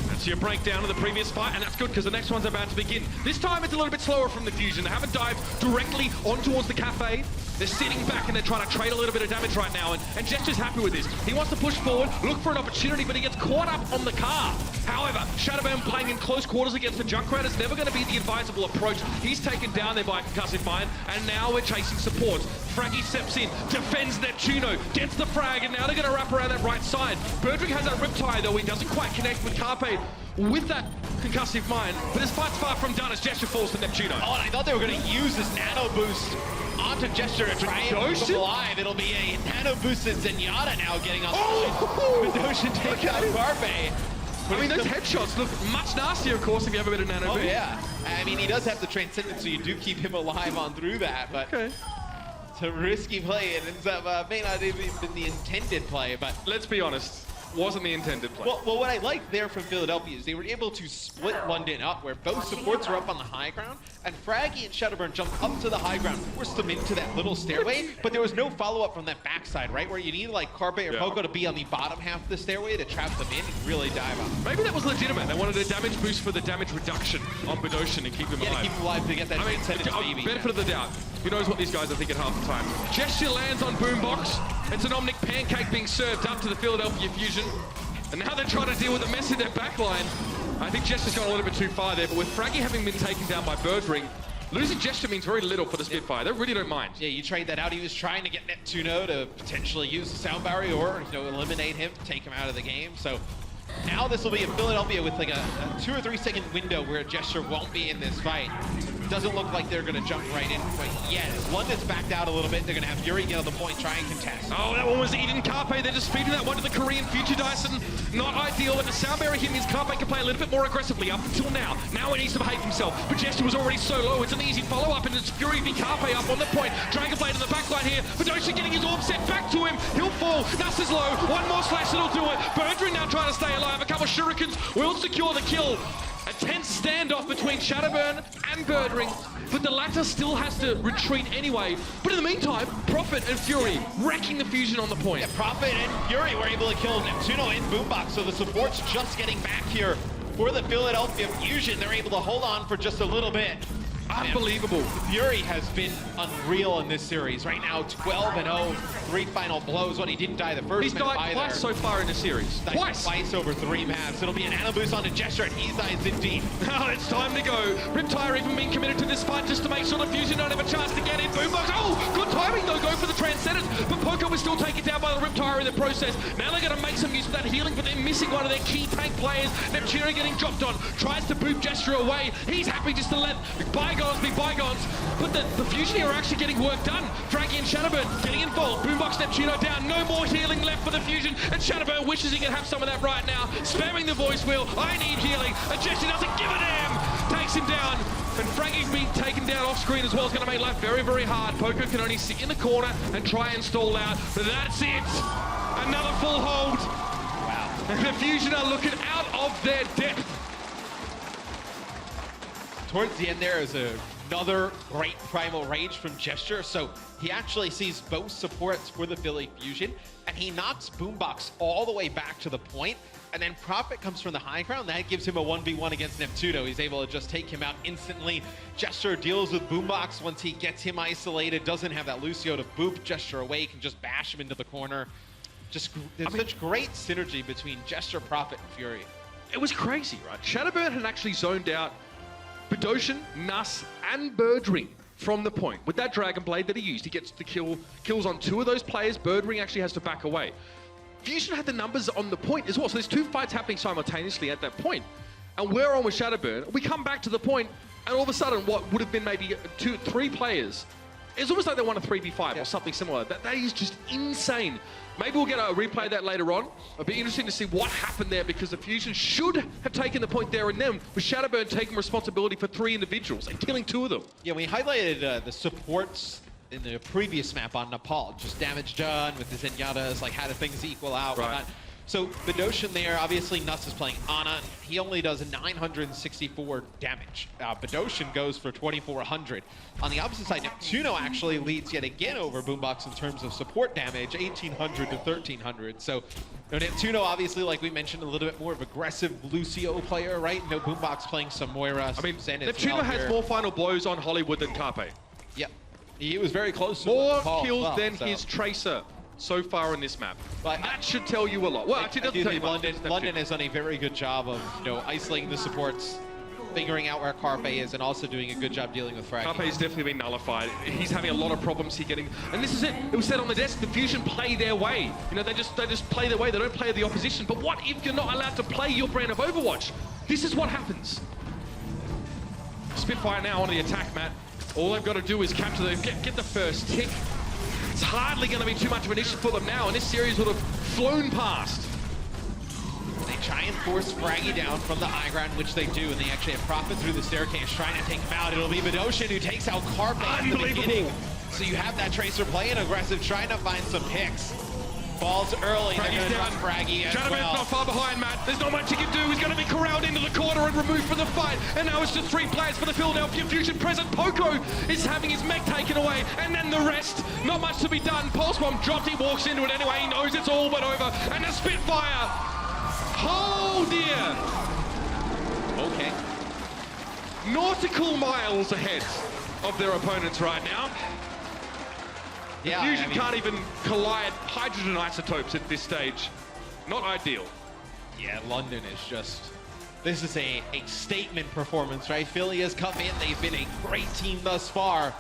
That's your breakdown of the previous fight, and that's good because the next one's about to begin. This time it's a little bit slower from the Fusion. They haven't dived directly on towards the cafe. They're sitting back and they're trying to trade a little bit of damage right now, and Gesture's happy with this. He wants to push forward, look for an opportunity, but he gets caught up on the car. However, Shadowburn playing in close quarters against the Junkrat is never going to be the advisable approach. He's taken down there by a concussive mine, and now we're chasing support. Fraggy steps in, defends Neptuno, gets the frag, and now they're going to wrap around that right side. Birdring has that Riptide, though he doesn't quite connect with Carpe with that concussive mine, but his fight's far from done as Gesture falls to Neptuno. Oh, and I thought they were going to use this nano boost onto Gesture to try and keep him alive. It'll be a nano boosted Zenyatta now getting on the Bedosian take out Carpe. I mean, those headshots look much nastier, of course, if you have a bit of nano boost. Oh, yeah. I mean, he does have the Transcendence, so you do keep him alive on through that, but it's a risky play. It ends up, may not have even been the intended play, but let's be honest. wasn't the intended play. Well, what I liked there from Philadelphia is they were able to split London up where both supports were up on the high ground, and Fraggy and Shadowburn jumped up to the high ground, forced them into that little stairway, but there was no follow-up from that backside, right? Where you need like Carpe or Poco to be on the bottom half of the stairway to trap them in and really dive up. Maybe that was legitimate. They wanted a damage boost for the damage reduction on Bedoshin and keep him alive. Yeah, to keep him alive to get that baby. Benefit of the doubt. Who knows what these guys are thinking half the time. Gesture lands on Boombox. It's an Omnic pancake being served up to the Philadelphia Fusion. And now they're trying to deal with the mess in their backline. I think Gesture's gone a little bit too far there, but with Fraggy having been taken down by Birdring, losing Gesture means very little for the Spitfire. They really don't mind. Yeah, you trade that out. He was trying to get Neptuno to potentially use the sound barrier or eliminate him, take him out of the game. So now this will be in Philadelphia with like a 2 or 3 second window where Gesture won't be in this fight. Doesn't look like they're going to jump right in quite yet. London's backed out a little bit. They're going to have Yuri get on the point, try and contest. Oh, that one was Eden Carpe. They're just feeding that one to the Korean Future Dyson. Not ideal, but the sound barrier here means Carpe can play a little bit more aggressively up until now. Now he needs to behave himself. But Gesture was already so low. It's an easy follow-up, and it's Fury v Carpe up on the point. Dragonblade in the backline here. Bedoshin getting his orb set back to him. He'll fall. Nuss is low. One more slash that'll do it. Birdring now trying to stay alive. A couple of shurikens will secure the kill. A tense standoff between Shadowburn and Birdring, but the latter still has to retreat anyway. But in the meantime, Prophet and Fury wrecking the Fusion on the point. Yeah, Prophet and Fury were able to kill Neptuno in Boombox, so the support's just getting back here for the Philadelphia Fusion. They're able to hold on for just a little bit. Unbelievable. Fury has been unreal in this series. Right now, 12-0, 3 final blows. When he didn't die the first He's died twice so far in the series. Twice over 3 maps. It'll be an Ana boost onto Gesture, and he dies indeed. Now it's time to go. Riptire even being committed to this fight just to make sure the Fusion don't have a chance to get in. Boombox, oh, good timing though, go for the Transcendence, but Poco was still taken down by the Riptire in the process. Now they're going to make some use of that healing, but they're missing one of their key tank players. Neptuno getting dropped on, tries to boot Gesture away. He's happy just to let bygones be bygones, but the Fusion here are actually getting work done. Fraggy and Shadowburn getting involved. Boombox Neptuno down, no more healing left for the Fusion, and Shadowburn wishes he could have some of that right now. Spamming the voice wheel, I need healing, and Gesture doesn't give a damn! Takes him down, and Fraggy's being taken down off screen as well. It's going to make life very, very hard. Poco can only sit in the corner and try and stall out, but that's it! Another full hold! Wow. And the Fusion are looking out of their depth. Towards the end there is another great Primal Rage from Gesture, so he actually sees both supports for the Philly Fusion, and he knocks Boombox all the way back to the point, and then Prophet comes from the high ground. That gives him a 1v1 against Neptuno. He's able to just take him out instantly. Gesture deals with Boombox once he gets him isolated, doesn't have that Lucio to boop Gesture away, can just bash him into the corner. There's such great synergy between Gesture, Prophet, and Fury. It was crazy, right? Shadowburn had actually zoned out Bedoshin, Nuss, and Birdring from the point. With that Dragon Blade that he used, he gets the kills on 2 of those players. Birdring actually has to back away. Fusion had the numbers on the point as well, so there's 2 fights happening simultaneously at that point. And we're on with Shadowburn. We come back to the point, and all of a sudden, what would have been maybe 2, 3 players, it's almost like they won a 3v5 or something similar. That is just insane. Maybe we'll get a replay of that later on. It'll be interesting to see what happened there, because the Fusion should have taken the point there and then, with Shadowburn taking responsibility for 3 individuals and killing 2 of them. Yeah, we highlighted the supports in the previous map on Nepal. Just damage done with the Zenyatas, like how do things equal out, whatnot. So Bedoshin there, obviously Nuss is playing Ana. He only does 964 damage. Bedoshin goes for 2,400. On the opposite side, Neptuno actually leads yet again over Boombox in terms of support damage, 1,800 to 1,300. So Neptuno, obviously, like we mentioned, a little bit more of aggressive Lucio player, right? No Boombox playing some Moira. I mean, Neptuno has more final blows on Hollywood than Carpe. Yep. He was very close to more kills than his Tracer so far in this map. But that should tell you a lot. Well, actually, it doesn't tell you much. London has done a very good job of, isolating the supports, figuring out where Carpe is, and also doing a good job dealing with Fraggy. Carpe's definitely been nullified. He's having a lot of problems here getting, and this is it. It was said on the desk, the Fusion play their way. They just play their way. They don't play the opposition. But what if you're not allowed to play your brand of Overwatch? This is what happens. Spitfire now on the attack, Matt. All they've got to do is capture get the first tick. It's hardly going to be too much of an issue for them now, and this series would have flown past. They try and force Fraggy down from the high ground, which they do, and they actually have Prophet through the staircase trying to take him out. It'll be Bedoshin who takes out Carpe at the beginning. So you have that Tracer playing aggressive, trying to find some picks. Falls early. Fraggy's They're gonna down. drop Fraggy as Shadowbird's well. not far behind, Matt. There's not much he can do. He's going to be corralled into the corner and removed from the fight. And now it's just 3 players for the Philadelphia Fusion present. Poco is having his mech taken away. And then the rest. Not much to be done. Pulse Bomb dropped. He walks into it anyway. He knows it's all but over. And the Spitfire. Oh, dear. Okay. Nautical miles ahead of their opponents right now. Yeah, Fusion can't even collide hydrogen isotopes at this stage. Not ideal. Yeah, London is just... This is a statement performance, right? Philly has come in. They've been a great team thus far.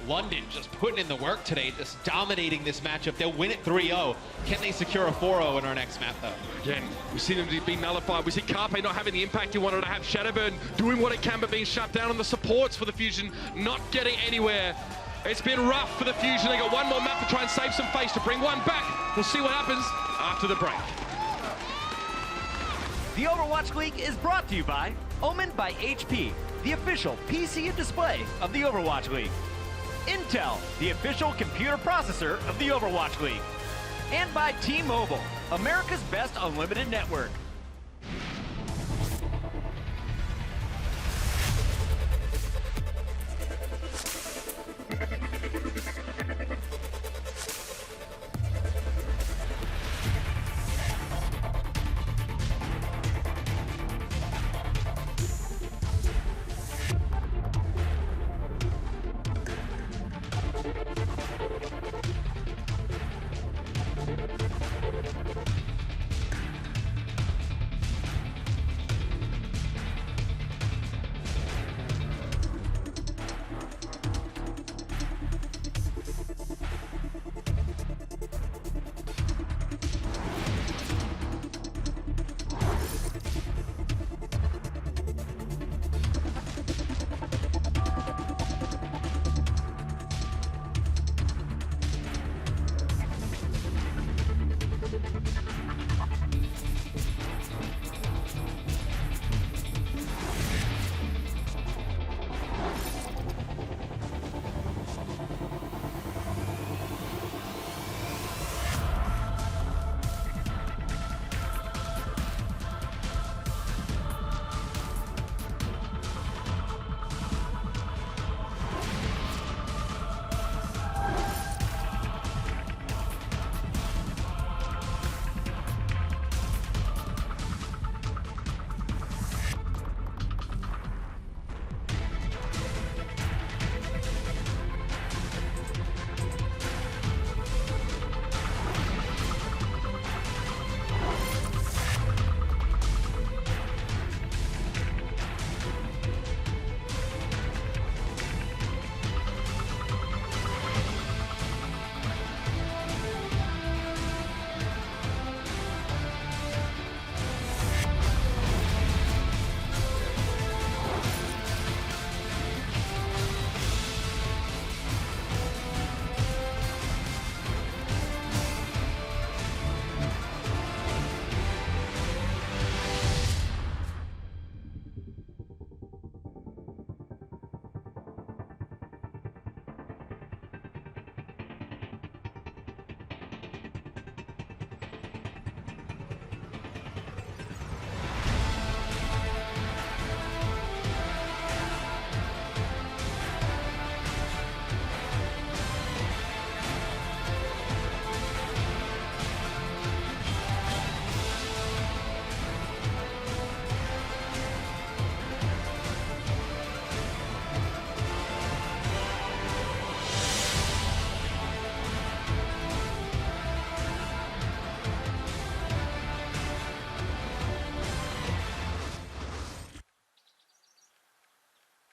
London just putting in the work today, just dominating this matchup. They'll win it 3-0. Can they secure a 4-0 in our next map, though? Again, we've seen him be nullified. We see Carpe not having the impact he wanted to have. Shadowburn doing what it can, but being shut down on the supports for the Fusion, not getting anywhere. It's been rough for the Fusion. They got one more map to try and save some face to bring one back. We'll see what happens after the break. The Overwatch League is brought to you by Omen by HP, the official PC and display of the Overwatch League. Intel, the official computer processor of the Overwatch League. And by T-Mobile, America's best unlimited network.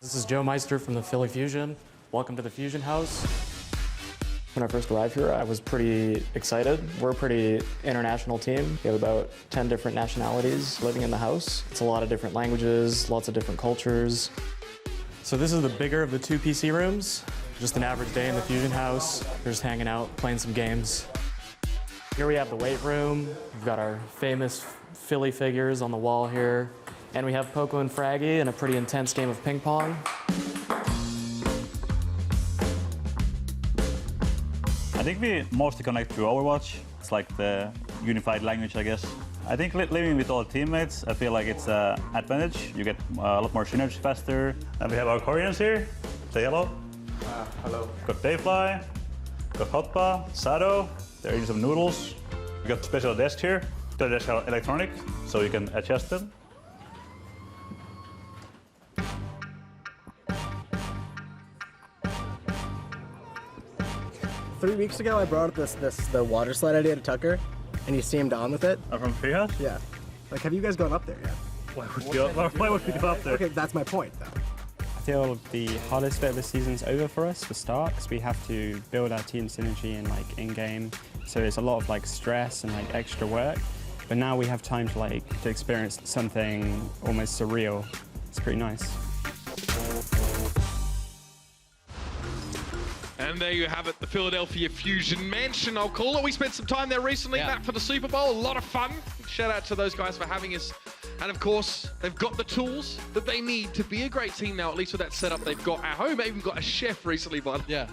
This is Joe Meister from the Philly Fusion. Welcome to the Fusion House. When I first arrived here, I was pretty excited. We're a pretty international team. We have about 10 different nationalities living in the house. It's a lot of different languages, lots of different cultures. So this is the bigger of the 2 PC rooms. Just an average day in the Fusion House. We're just hanging out, playing some games. Here we have the weight room. We've got our famous Philly figures on the wall here. And we have Poco and Fraggy in a pretty intense game of ping pong. I think we mostly connect through Overwatch. It's like the unified language, I guess. I think living with all teammates, I feel like it's an advantage. You get a lot more synergy faster. And we have our Koreans here. Say hello. Hello. Got Dayfly, got Hotpa, Sado. They're eating some noodles. We got special desk here. The desk are electronic, so you can adjust them. 3 weeks ago, I brought up the water slide idea to Tucker, and he seemed on with it. I'm from Treehouse? Yeah. Like, have you guys gone up there yet? Why would we go up there? Okay, that's my point, though. I feel the hardest bit of the season's over for us to start because we have to build our team synergy and like in-game. So it's a lot of like stress and like extra work. But now we have time to experience something almost surreal. It's pretty nice. And there you have it, the Philadelphia Fusion Mansion, I'll call it. We spent some time there recently, Matt, for the Super Bowl. A lot of fun. Shout out to those guys for having us. And of course, they've got the tools that they need to be a great team now, at least with that setup they've got at home. They even got a chef recently, but yeah.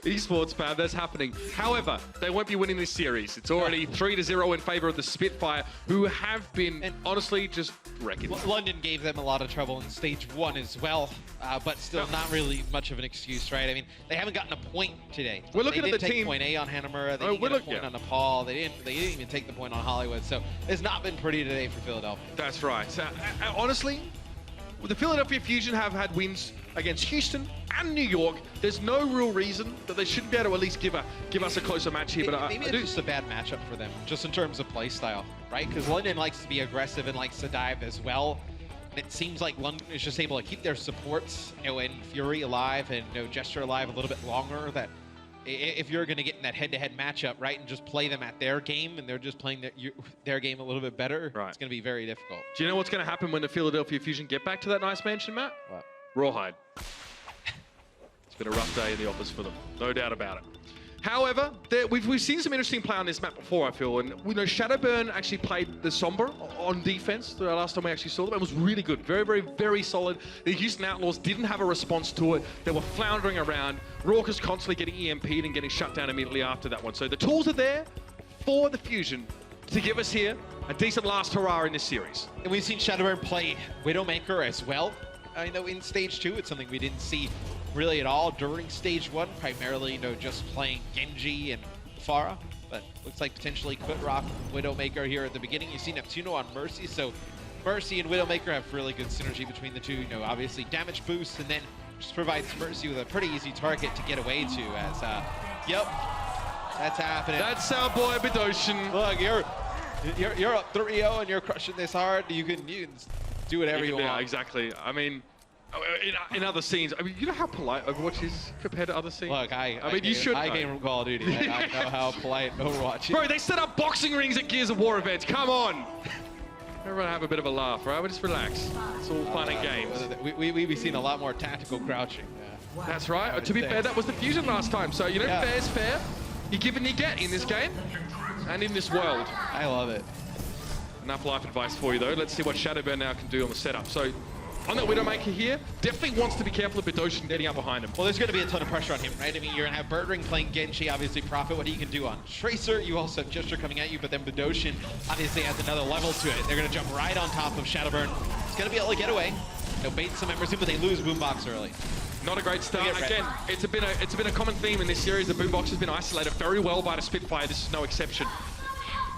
Esports, man, that's happening. However, they won't be winning this series. It's already 3-0 in favor of the Spitfire, who have been, honestly, just wrecking. London gave them a lot of trouble in stage 1 as well, but still not really much of an excuse, right? I mean, they haven't gotten a point today. We're looking at the take team. Point A on Hanamura. They didn't get a point on Nepal. They didn't even take the point on Hollywood. So it's not been pretty today for Philadelphia. That's right. Honestly, the Philadelphia Fusion have had wins against Houston and New York. There's no real reason that they shouldn't be able to at least give us a closer match here. But maybe it's just a bad matchup for them, just in terms of play style, right? Because London likes to be aggressive and likes to dive as well. And it seems like London is just able to keep their supports, and Fury alive and Gesture alive a little bit longer. That if you're going to get in that head-to-head matchup, right, and just play them at their game, and they're just playing their game a little bit better, it's going to be very difficult. Do you know what's going to happen when the Philadelphia Fusion get back to that nice mansion, Matt? What? Rawhide. It's been a rough day in the office for them, no doubt about it. However, we've seen some interesting play on this map before, I feel, and we know Shadowburn actually played the Sombra on defense the last time we actually saw them. It was really good, very, very, very solid. The Houston Outlaws didn't have a response to it. They were floundering around. Raucus constantly getting EMP'd and getting shut down immediately after that one. So the tools are there for the Fusion to give us here a decent last hurrah in this series. And we've seen Shadowburn play Widowmaker as well. I know in stage 2, it's something we didn't see really at all during stage 1, primarily just playing Genji and Pharah, but looks like potentially could rock Widowmaker here at the beginning. You see Neptuno on Mercy, so Mercy and Widowmaker have really good synergy between the two. Obviously damage boost, and then just provides Mercy with a pretty easy target to get away to. As yep, that's happening. That's our boy Bedosian. Look, you're up 3-0 and you're crushing this hard. You can do whatever you want. Yeah, exactly. I mean, in other scenes, I mean, you know how polite Overwatch is compared to other scenes? Look, I mean, you should. I came from Call of Duty. I know how polite Overwatch is. Bro, they set up boxing rings at Gears of War events. Come on. Everyone have a bit of a laugh, right? We'll just relax. It's all fun and games. We've seen a lot more tactical crouching. That's right. To be fair, that was the Fusion last time. So, fair is fair. You give and you get in this game and in this world. I love it. Enough life advice for you, though. Let's see what Shadowburn now can do on the setup. So, on that Widowmaker here, definitely wants to be careful of Bedosian getting up behind him. Well, there's going to be a ton of pressure on him, right? I mean, you're going to have Birdring playing Genji, obviously Prophet, what he can do on Tracer. You also have Gesture coming at you, but then Bedosian obviously adds another level to it. They're going to jump right on top of Shadowburn. It's going to be able to get away. They'll bait some members in, but they lose Boombox early. Not a great start. Again, it's been a common theme in this series. The Boombox has been isolated very well by the Spitfire. This is no exception.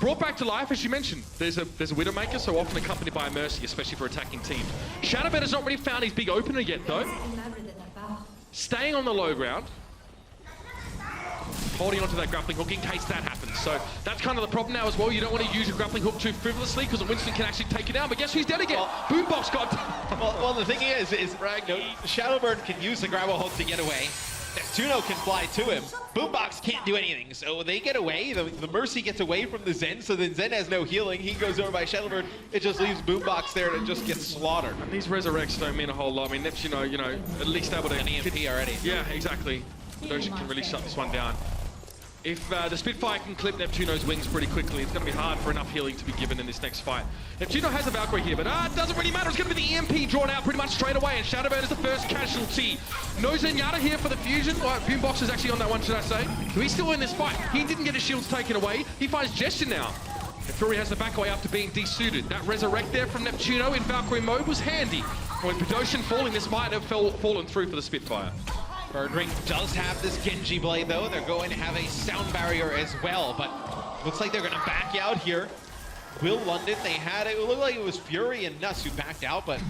Brought back to life, as you mentioned, there's a Widowmaker, so often accompanied by a Mercy, especially for attacking teams. Shadowburn has not really found his big opener yet, though. Staying on the low ground. Holding onto that grappling hook in case that happens. So that's kind of the problem now as well. You don't want to use your grappling hook too frivolously because Winston can actually take it down. But guess who's dead again? Boombox got... well, the thing is Shadowburn can use the grapple hook to get away. Neptuno can fly to him. Boombox can't do anything, so they get away. The Mercy gets away from the Zen, so then Zen has no healing. He goes over by Shadowburn. It just leaves Boombox there and it just gets slaughtered. And these resurrects don't mean a whole lot. I mean, Neptuno, at least able to... An EMP already. Yeah, exactly. Bedosian can really shut this one down. If the Spitfire can clip Neptuno's wings pretty quickly, it's going to be hard for enough healing to be given in this next fight. Neptuno has a Valkyrie here, but it doesn't really matter. It's going to be the EMP drawn out pretty much straight away, and Shadowburn is the first casualty. No Zenyatta here for the Fusion. Well, Boombox is actually on that one, should I say. So he's still in this fight. He didn't get his shields taken away. He finds Gesture now. And Fury has the back away after being desuited. That resurrect there from Neptuno in Valkyrie mode was handy. With Bedoshin falling, this might have fallen through for the Spitfire. Birdring does have this Genji blade though. They're going to have a sound barrier as well, but looks like they're going to back out here. Will London, they had it looked like it was Fury and Nuss who backed out, but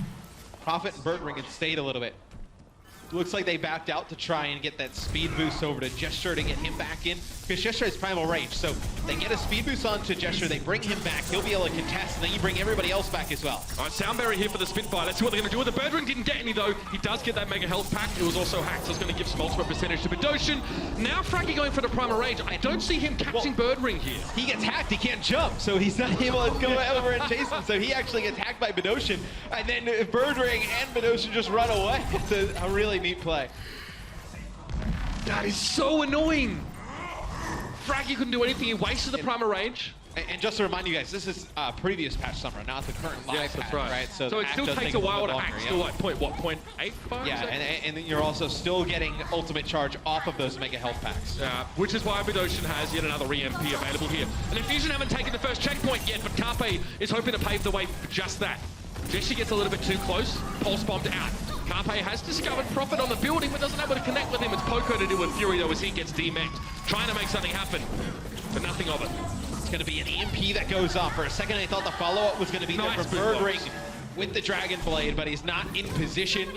Prophet and Birdring had stayed a little bit. Looks like they backed out to try and get that speed boost over to Gesture to get him back in. Because Gesture has Primal Rage, so they get a speed boost onto Gesture, they bring him back, he'll be able to contest, and then you bring everybody else back as well. All right, Sound Barrier here for the Spitfire. Let's see what they're going to do with the Birdring. Didn't get any though. He does get that Mega Health Pack. It was also hacked, so it's going to give some ultimate percentage to Bedoshin. Now Fraggy going for the Primal Rage. I don't see him catching Birdring here. He gets hacked, he can't jump, so he's not able to go over and chase him, so he actually gets hacked by Bedoshin, and then Birdring and Bedoshin just run away. It's a really neat play. That is so annoying. Fraggy couldn't do anything. He wasted the Primal Range. And just to remind you guys, this is previous patch summer, not the current live patch, right? So it still takes a while to hack. Still like 0.85? Yeah, and then you're also still getting ultimate charge off of those Mega Health Packs. Yeah, which is why Bedoshin has yet another EMP available here. And Infusion haven't taken the first checkpoint yet, but Carpe is hoping to pave the way for just that. Jesse gets a little bit too close. Pulse bombed out. Carpe has discovered Prophet on the building, but doesn't able to connect with him. It's Poco to do with Fury, though, as he gets demeched. Trying to make something happen, but nothing of it. It's going to be an EMP that goes off. For a second, I thought the follow-up was going to be there for Birdring with the Dragon Blade, but he's not in position.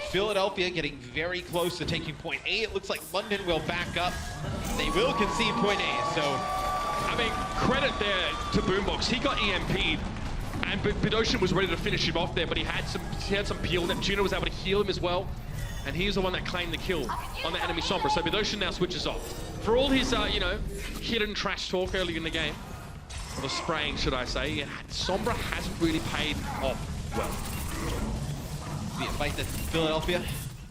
Philadelphia getting very close to taking point A. It looks like London will back up. They will concede point A, so... I mean, credit there to Boombox. He got EMP'd. And Bedoshin was ready to finish him off there, but he had some peel. Neptuno was able to heal him as well, and he's the one that claimed the kill on the enemy Sombra. So Bedoshin now switches off. For all his, hidden trash talk early in the game, or the spraying, should I say, Sombra hasn't really paid off well. Be a fight that Philadelphia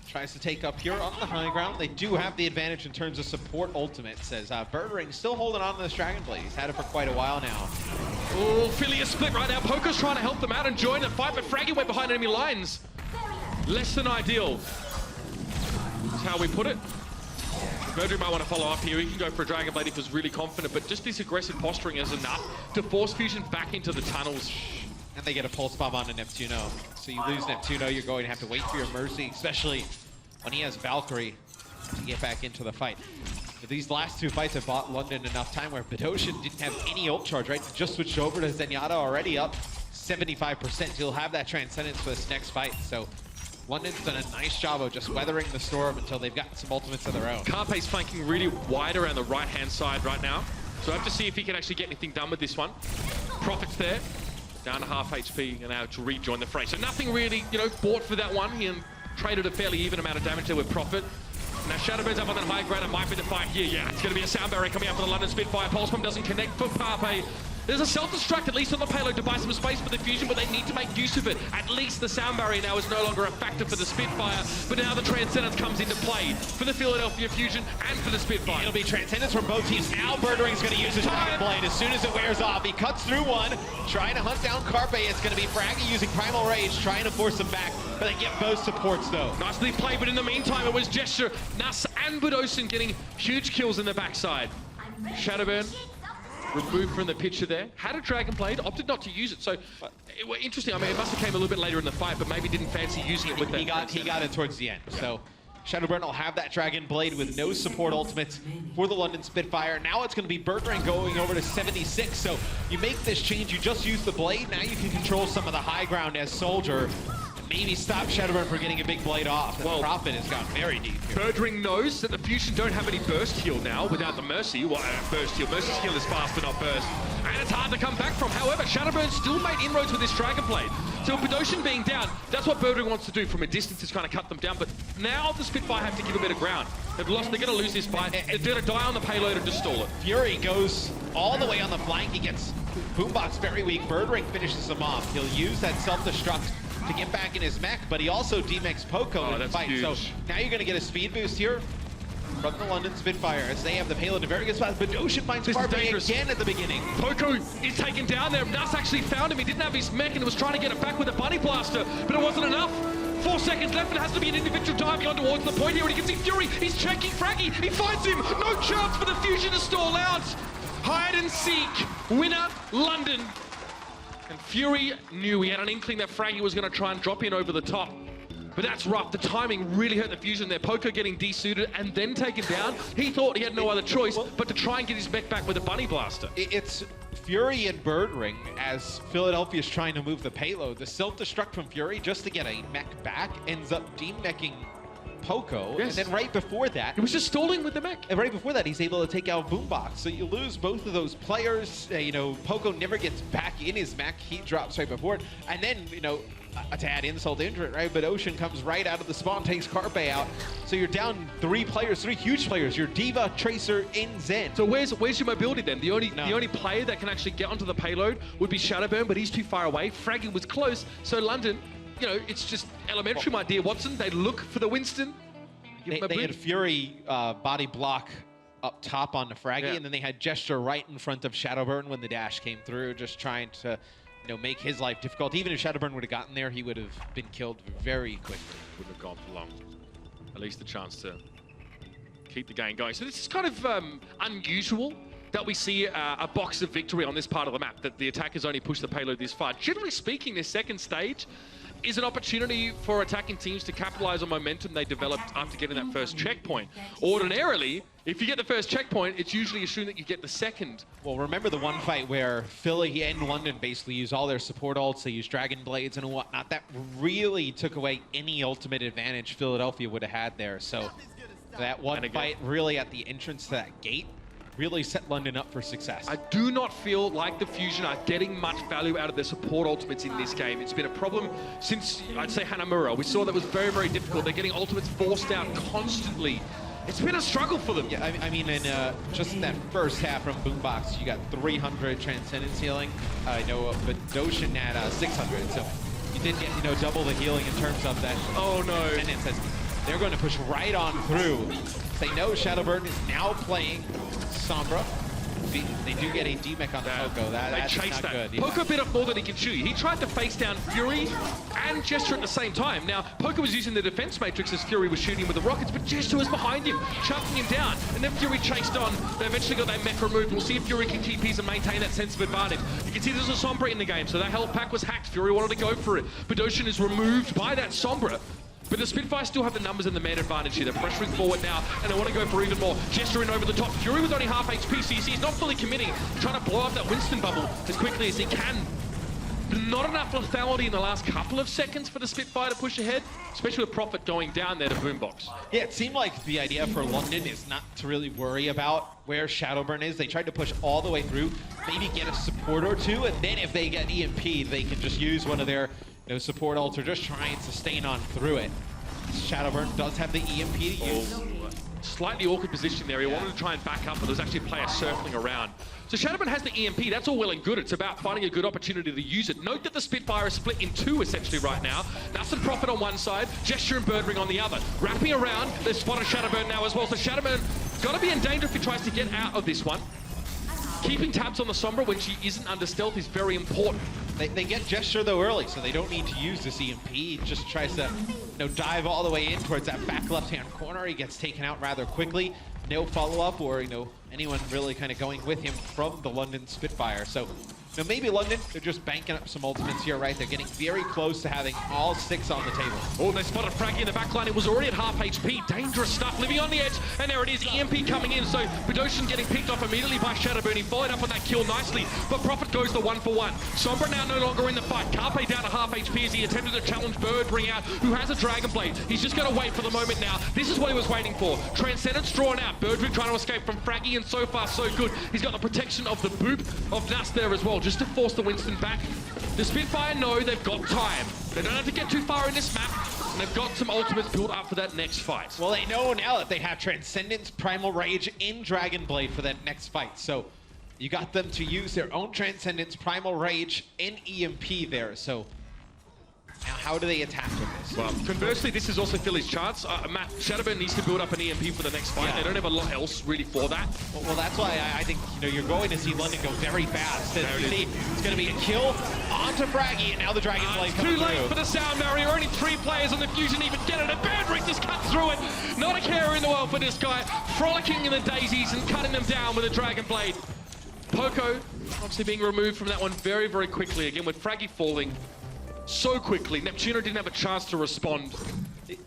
tries to take up here on the high ground. They do have the advantage in terms of support ultimate, says Birdring still holding on to this Dragon Blade. He's had it for quite a while now. Oh, Philly is split right now. Poker's trying to help them out and join the fight, but Fraggy went behind enemy lines. Less than ideal. That's how we put it. Birdring might want to follow up here. He can go for a Dragon Blade if he's really confident, but just this aggressive posturing is enough to force Fusion back into the tunnels. And they get a pulse bomb onto Neptuno. So you lose Neptuno, you're going to have to wait for your mercy, especially when he has Valkyrie to get back into the fight. But these last two fights have bought London enough time where Bedoshin didn't have any ult charge, right? Just switched over to Zenyatta, already up 75%. He'll have that Transcendence for this next fight. So London's done a nice job of just weathering the storm until they've gotten some ultimates of their own. Carpe's flanking really wide around the right-hand side right now. So I have to see if he can actually get anything done with this one. Prophet's there. Down to half HP and now to rejoin the fray. So nothing really, bought for that one. He traded a fairly even amount of damage there with Prophet. Now Shadowbird's up on that high ground. It might be the fight here. Yeah, it's going to be a sound barrier coming out for the London Spitfire. Pulse bomb doesn't connect for Carpe. There's a self-destruct, at least on the payload, to buy some space for the Fusion, but they need to make use of it. At least the sound barrier now is no longer a factor for the Spitfire, but now the Transcendence comes into play for the Philadelphia Fusion and for the Spitfire. It'll be Transcendence from both teams. Now Birdring's going to use his Dragon Blade as soon as it wears off. He cuts through one, trying to hunt down Carpe. It's going to be Fraggy using Primal Rage, trying to force him back, but they get both supports though. Nicely played, but in the meantime, it was Gesture, Nuss, and Bedoshin getting huge kills in the backside. Shadowburn removed from the picture there. Had a Dragon Blade, opted not to use it. So, interesting. I mean, it must have came a little bit later in the fight, but maybe didn't fancy using it with that. He got it towards the end. Yeah. So, Shadowburn will have that Dragon Blade with no support ultimates for the London Spitfire. Now it's going to be Birdring going over to 76. So, you make this change. You just use the blade. Now you can control some of the high ground as Soldier. Maybe stop Shadowburn from getting a big blade off. Well, Prophet has gone very deep here. Birdring knows that the Fusion don't have any burst heal now without the Mercy. Well, burst heal. Mercy's heal is fast but not burst. And it's hard to come back from. However, Shadowburn still made inroads with this Dragon Blade. So Bedoshin being down, that's what Birdring wants to do from a distance, is kind of cut them down. But now the Spitfire have to give a bit of ground. They've lost, they're going to lose this fight. They're going to die on the payload and just stall it. Fury goes all the way on the flank. He gets Boombox very weak. Birdring finishes him off. He'll use that self-destruct to get back in his mech, but he also demechs Poco in the fight. Huge. So now you're going to get a speed boost here. from the London Spitfire as they have the payload in a very good spot. But Ocean finds Carpe again at the beginning. Poco is taken down there. Nuss actually found him. He didn't have his mech and was trying to get it back with a bunny blaster, but it wasn't enough. 4 seconds left, and it has to be an individual dive on towards the point here, and he can see Fury. He's checking Fraggy. He finds him. No chance for the Fusion to stall out. Hide and seek. Winner, London. And Fury knew he had an inkling that Fraggy was going to try and drop in over the top. But that's rough. The timing really hurt the Fusion there. Poco getting desuited and then taken down. He thought he had no other choice but to try and get his mech back with a bunny blaster. It's Fury and Bird Ring as Philadelphia's trying to move the payload. The self-destruct from Fury just to get a mech back ends up demeching Poco. Yes. And then right before that... He was just stalling with the mech. And right before that, he's able to take out Boombox. So you lose both of those players. You know, Poco never gets back in his mech. He drops right before it. And then, you know, to add insult to injury, right? But Ocean comes right out of the spawn, takes Carpe out. So you're down 3 players, 3 huge players. You're Diva, Tracer, and Zen. So where's your mobility then? The only player that can actually get onto the payload would be Shadowburn, but he's too far away. Fraggy was close. So London, you know, it's just elementary, my dear Watson. They look for the Winston. They had Fury body block up top on the Fraggy, and then they had Gesture right in front of Shadowburn when the dash came through, just trying to, you know, make his life difficult. Even if Shadowburn would have gotten there, he would have been killed very quickly. Wouldn't have gone for long. At least the chance to keep the game going. So this is kind of unusual that we see a box of victory on this part of the map, that the attackers only push the payload this far. Generally speaking, this second stage is an opportunity for attacking teams to capitalize on momentum they developed after getting that first checkpoint. Ordinarily, if you get the first checkpoint, it's usually assumed that you get the second. Well, remember the one fight where Philly and London basically used all their support ults, they used Dragon Blades and whatnot. That really took away any ultimate advantage Philadelphia would have had there. So that one fight really at the entrance to that gate really set London up for success. I do not feel like the Fusion are getting much value out of their support ultimates in this game. It's been a problem since, I'd say, Hanamura. We saw that was very, very difficult. They're getting ultimates forced out constantly. It's been a struggle for them. Yeah, I mean, in just in that first half from Boombox, you got 300 Transcendence healing. I know, but Doshin had 600, so you did get, you know, double the healing in terms of that. Oh no! Transcendence as they're going to push right on through. They know Shadowburn is now playing Sombra. They do get a D-mech on the Poco. That's not good. Yeah. Poco bit off more than he can chew. He tried to face down Fury and Gesture at the same time. Now, Poco was using the defense matrix as Fury was shooting with the rockets, but Gesture was behind him, chucking him down. And then Fury chased on. They eventually got that mech removed. We'll see if Fury can keep his and maintain that sense of advantage. You can see there's a Sombra in the game, so that health pack was hacked. Fury wanted to go for it, but Ocean is removed by that Sombra. But the Spitfire still have the numbers and the man advantage here. They're pressuring forward now, and they want to go for even more. Gesture in over the top. Fury was only half HP, so you see he's not fully committing. Trying to blow up that Winston bubble as quickly as he can. Not enough lethality in the last couple of seconds for the Spitfire to push ahead, especially with Prophet going down there to Boombox. Yeah, it seemed like the idea for London is not to really worry about where Shadowburn is. They tried to push all the way through, maybe get a support or two, and then if they get EMP, they can just use one of their support ults or just try and sustain on through it. Shadowburn does have the EMP to use. Slightly awkward position there. He wanted to try and back up, but there's actually a player circling around. So Shadowburn has the EMP. That's all well and good. It's about finding a good opportunity to use it. Note that the Spitfire is split in 2 essentially right now. Nuss and Prophet on one side, Gesture and Bird Ring on the other. Wrapping around, they've spotted Shadowburn now as well. So Shadowburn got to be in danger if he tries to get out of this one. Keeping tabs on the Sombra when she isn't under stealth is very important. They get Gesture though early, so they don't need to use this EMP. He just tries to dive all the way in towards that back left-hand corner. He gets taken out rather quickly. No follow-up or anyone really kind of going with him from the London Spitfire. So maybe London, they're just banking up some ultimates here, right? They're getting very close to having all 6 on the table. Oh, they spotted Fraggy in the back line. It was already at half HP. Dangerous stuff, living on the edge. And there it is, EMP coming in. So Bedosian getting picked off immediately by Shadowburn. He followed up on that kill nicely, but Prophet goes the 1-for-1. Sombra now no longer in the fight. Carpe down to half HP as he attempted to challenge Bird Ring out, who has a Dragon Blade. He's just going to wait for the moment now. This is what he was waiting for. Transcendence drawn out. Bird Ring trying to escape from Fraggy, and so far so good. He's got the protection of the boop of Nuss there as well, just to force the Winston back. The Spitfire know they've got time. They don't have to get too far in this map, and they've got some ultimates built up for that next fight. Well, they know now that they have Transcendence, Primal Rage, in Dragon Blade for that next fight. So you got them to use their own Transcendence, Primal Rage, and EMP there. So Now, how do they attack with this? Well, conversely, this is also Philly's chance. Matt, Shadowburn needs to build up an EMP for the next fight. They don't have a lot else really for that. Well, that's why I think you're going to see London go very fast. And you see, it's going to be a kill onto Fraggy, and now the Dragonblade coming Too late through. for the sound barrier. Only 3 players on the Fusion even get it. And Bandrick just cuts through it. Not a care in the world for this guy. Frolicking in the daisies and cutting them down with a Dragonblade. Poco obviously being removed from that one very, very quickly. Again, with Fraggy falling so quickly. Neptuno didn't have a chance to respond.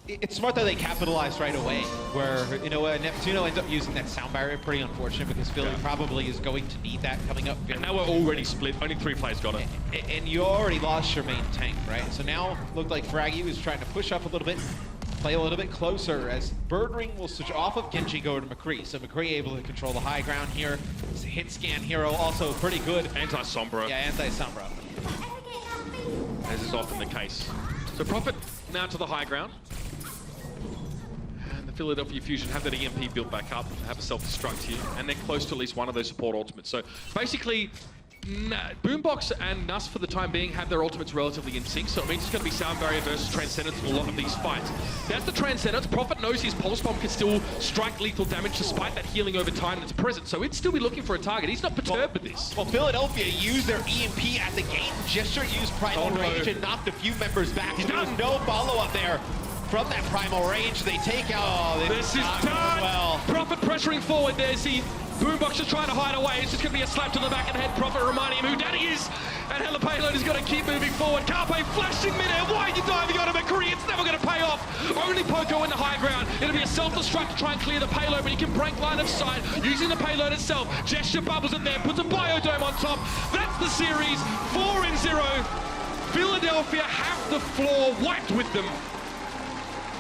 It's smart that they capitalized right away, where, Neptuno ends up using that sound barrier. Pretty unfortunate, because Philly probably is going to need that coming up. And now we're already split. Only 3 players got it. And you already lost your main tank, right? So now looked like Fraggy was trying to push up a little bit, play a little bit closer, as Birdring will switch off of Genji, go to McCree. So McCree able to control the high ground here. It's a hit scan hero, also pretty good. Anti-Sombra. Yeah, anti-Sombra. As is often the case. So Prophet now to the high ground. And the Philadelphia Fusion have that EMP built back up, have a self-destruct here, and they're close to at least one of those support ultimates. So basically, Boombox and Nuss for the time being have their ultimates relatively in sync, so it means it's going to be Sound Barrier versus Transcendence in a lot of these fights. That's the Transcendence. Prophet knows his Pulse Bomb can still strike lethal damage despite that healing over time that's present, so he'd still be looking for a target. He's not perturbed with this. Well, Philadelphia used their EMP at the gate. Gesture used Primal Rage and knocked a few members back. So there was no follow-up there from that Primal Rage. They take out... This is done! Well. Prophet pressuring forward there. See, Boombox just trying to hide away. It's just going to be a slap to the back of the head. Prophet reminding him who Daddy is. And Hella Payload is going to keep moving forward. Carpe flashing midair. Why are you diving on a McCree? It's never going to pay off. Only Poco in the high ground. It'll be a self-destruct to try and clear the payload, but he can break line of sight using the payload itself. Gesture bubbles it there, puts a Biodome on top. That's the series. 4-0. Philadelphia have the floor wiped with them.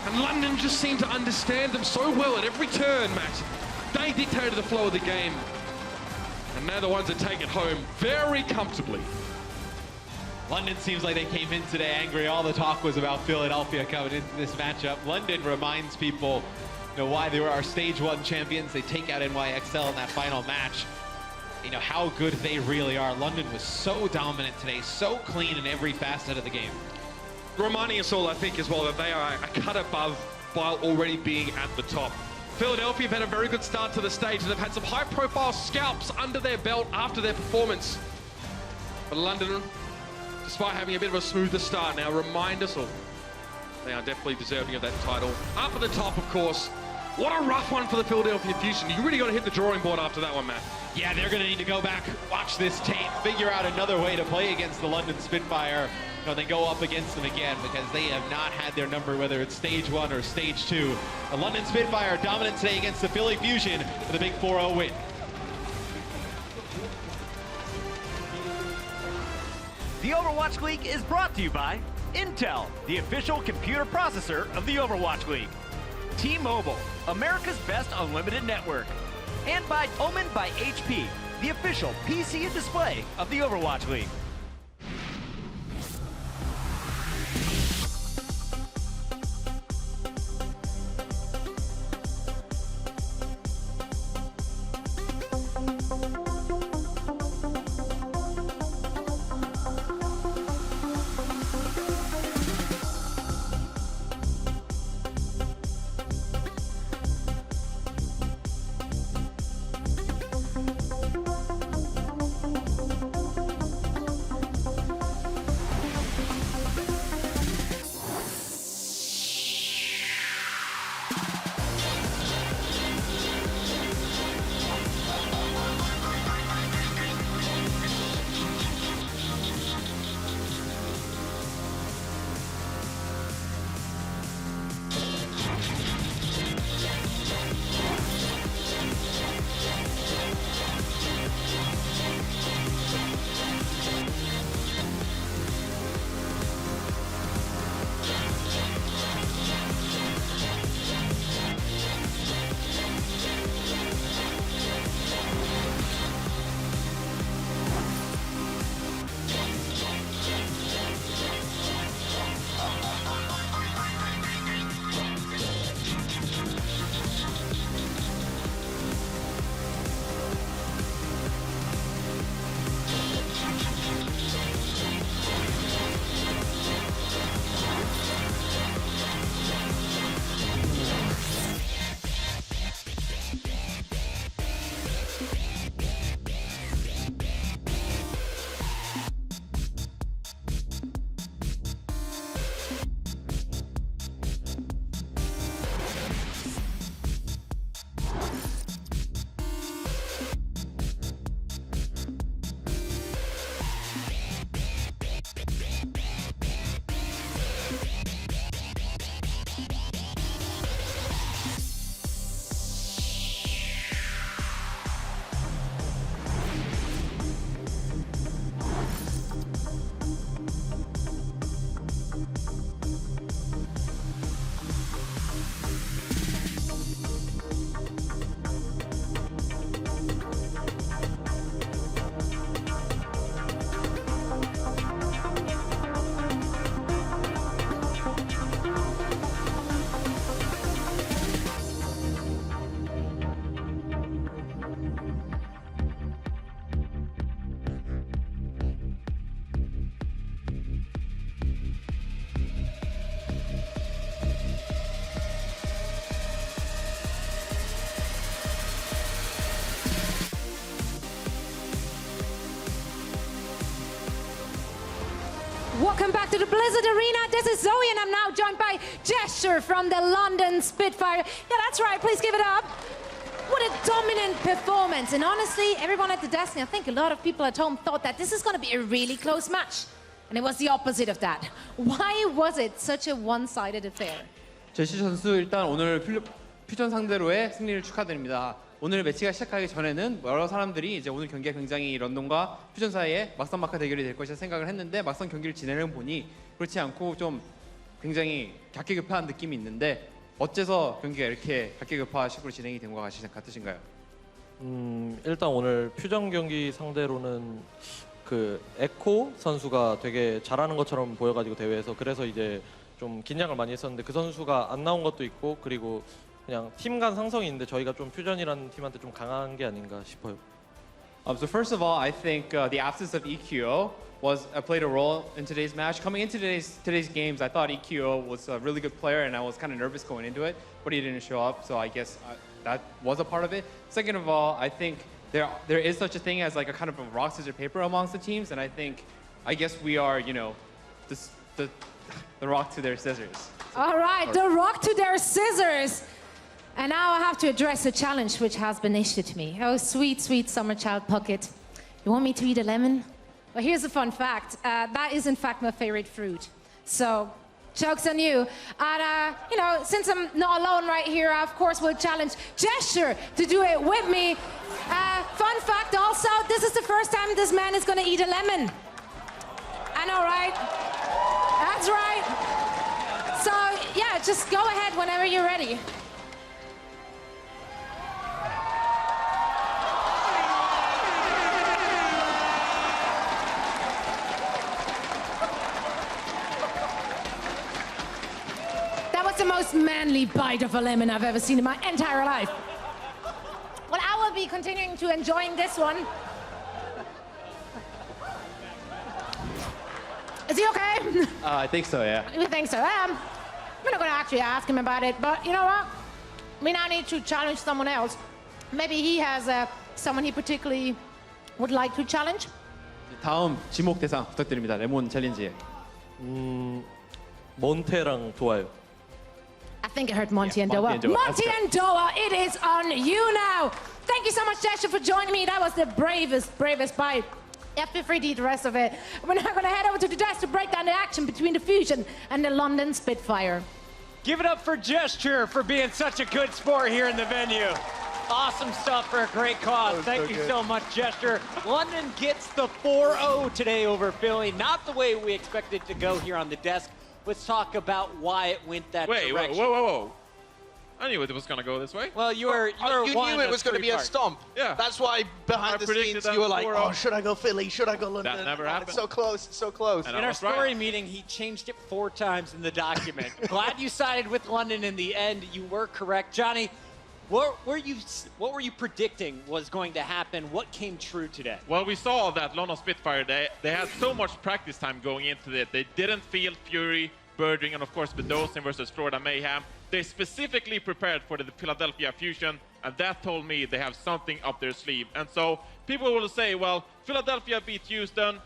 And London just seemed to understand them so well at every turn, Matt. They dictated the flow of the game. And they're the ones that take it home very comfortably. London seems like they came in today angry. All the talk was about Philadelphia coming into this matchup. London reminds people, why they were our Stage 1 champions. They take out NYXL in that final match. How good they really are. London was so dominant today, so clean in every facet of the game. Reminding us all, I think, as well, that they are a cut above while already being at the top. Philadelphia have had a very good start to the stage, and they've had some high-profile scalps under their belt after their performance. But London, despite having a bit of a smoother start now, remind us all, they are definitely deserving of that title. Up at the top, of course. What a rough one for the Philadelphia Fusion. You really got to hit the drawing board after that one, Matt. Yeah, they're going to need to go back, watch this tape, figure out another way to play against the London Spitfire. They go up against them again, because they have not had their number, whether it's Stage 1 or Stage 2. The London Spitfire dominant today against the Philly Fusion with a big 4-0 win. The Overwatch League is brought to you by Intel, the official computer processor of the Overwatch League. T-Mobile, America's best unlimited network. And by Omen by HP, the official PC and display of the Overwatch League. Welcome back to the Blizzard Arena. This is Zoe, and I'm now joined by Gesture from the London Spitfire. Yeah, that's right. Please give it up. What a dominant performance. And honestly, everyone at the desk, and I think a lot of people at home thought that this is going to be a really close match. And it was the opposite of that. Why was it such a one-sided affair? 제시 선수 일단 오늘 퓨전 상대로의 승리를 축하드립니다. 오늘 매치가 시작하기 전에는 여러 사람들이 이제 오늘 경기가 굉장히 런던과 퓨전 사이에 막상막하 대결이 될 것이라 생각을 했는데 막상 경기를 진행해 보니 그렇지 않고 좀 굉장히 격계급파한 느낌이 있는데 어째서 경기가 이렇게 격계급파식으로 진행이 된 것 같으신가요? 일단 오늘 퓨전 경기 상대로는 그 에코 선수가 되게 잘하는 것처럼 보여가지고 대회에서 그래서 이제 좀 긴장을 많이 했었는데 그 선수가 안 나온 것도 있고 그리고 그냥 팀 간 상성이 있는데 저희가 좀 퓨전이라는 팀한테 좀 강한 게 아닌가 싶어요. So first of all, I think the absence of EQO played a role in today's match. Coming into today's games, I thought EQO was a really good player, and I was kind of nervous going into it, but he didn't show up, so I guess that was a part of it. Second of all, I think there is such a thing as like a kind of a rock scissors paper amongst the teams, and I guess we are, you know, the rock to their scissors. All right, the rock to their scissors. And now I have to address a challenge which has been issued to me. Oh, sweet, sweet summer child pocket. You want me to eat a lemon? Well, here's a fun fact. That is, in fact, my favorite fruit. So, joke's on you. And, you know, since I'm not alone right here, I, of course, will challenge Gesture to do it with me. Fun fact also, this is the first time this man is going to eat a lemon. I know, right? That's right. So, yeah, just go ahead whenever you're ready. The most manly bite of a lemon I've ever seen in my entire life. Well, I will be continuing to enjoying this one. Is he okay? I think so, yeah. You think so? We're not going to actually ask him about it, but you know what? We now need to challenge someone else. Maybe he has someone he particularly would like to challenge. 다음 지목 대상 부탁드립니다. 레몬 챌린지. 몬테랑 좋아요. I think I heard Monty and Doa. Monty Monty and Doa, it is on you now. Thank you so much, Gesture, for joining me. That was the bravest bite. Yeah, feel free to eat the rest of it. We're now going to head over to the desk to break down the action between the Fusion and the London Spitfire. Give it up for Gesture for being such a good sport here in the venue. Awesome stuff for a great cause. Thank you so much, Gesture. London gets the 4-0 today over Philly. Not the way we expected it to go here on the desk. Let's talk about why it went that direction. Whoa. I knew it was going to go this way. Well, you knew it was going to be a stomp. Yeah. That's why behind the scenes you were like, oh, should I go Philly? Should I go London? That never happened. It's so close, it's so close. In our story meeting, he changed it 4 times in the document. Glad you sided with London in the end. You were correct. Johnny, what were you predicting was going to happen? What came true today? Well, we saw that London Spitfire, they had so much practice time going into it. They didn't feel Fury, Birdring, and of course Bedosian versus Florida Mayhem. They specifically prepared for the Philadelphia Fusion, and that told me they have something up their sleeve. And so people will say, well, Philadelphia beat Houston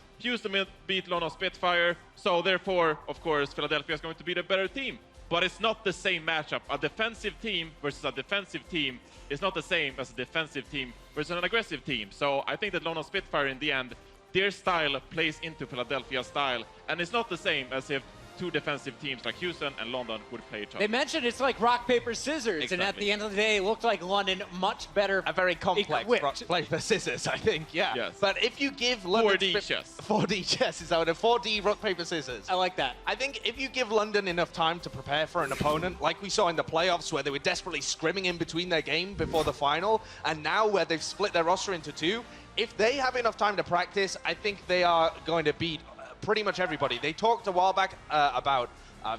beat London Spitfire, so therefore, of course, Philadelphia is going to be the better team. But it's not the same matchup. A defensive team versus a defensive team is not the same as a defensive team versus an aggressive team. So I think that London Spitfire, in the end, their style plays into Philadelphia's style, and it's not the same as if 2 defensive teams like Houston and London would play each other. They mentioned it's like rock, paper, scissors, Exactly. and at the end of the day, it looked like London much better. A very complex equipped. rock, paper, scissors, I think, yeah. Yes. But if you give London... 4D chess. 4D chess is out of 4D rock, paper, scissors. I like that. I think if you give London enough time to prepare for an opponent, like we saw in the playoffs where they were desperately scrimming in between their game before the final, and now where they've split their roster into 2, if they have enough time to practice, I think they are going to beat pretty much everybody. They talked a while back about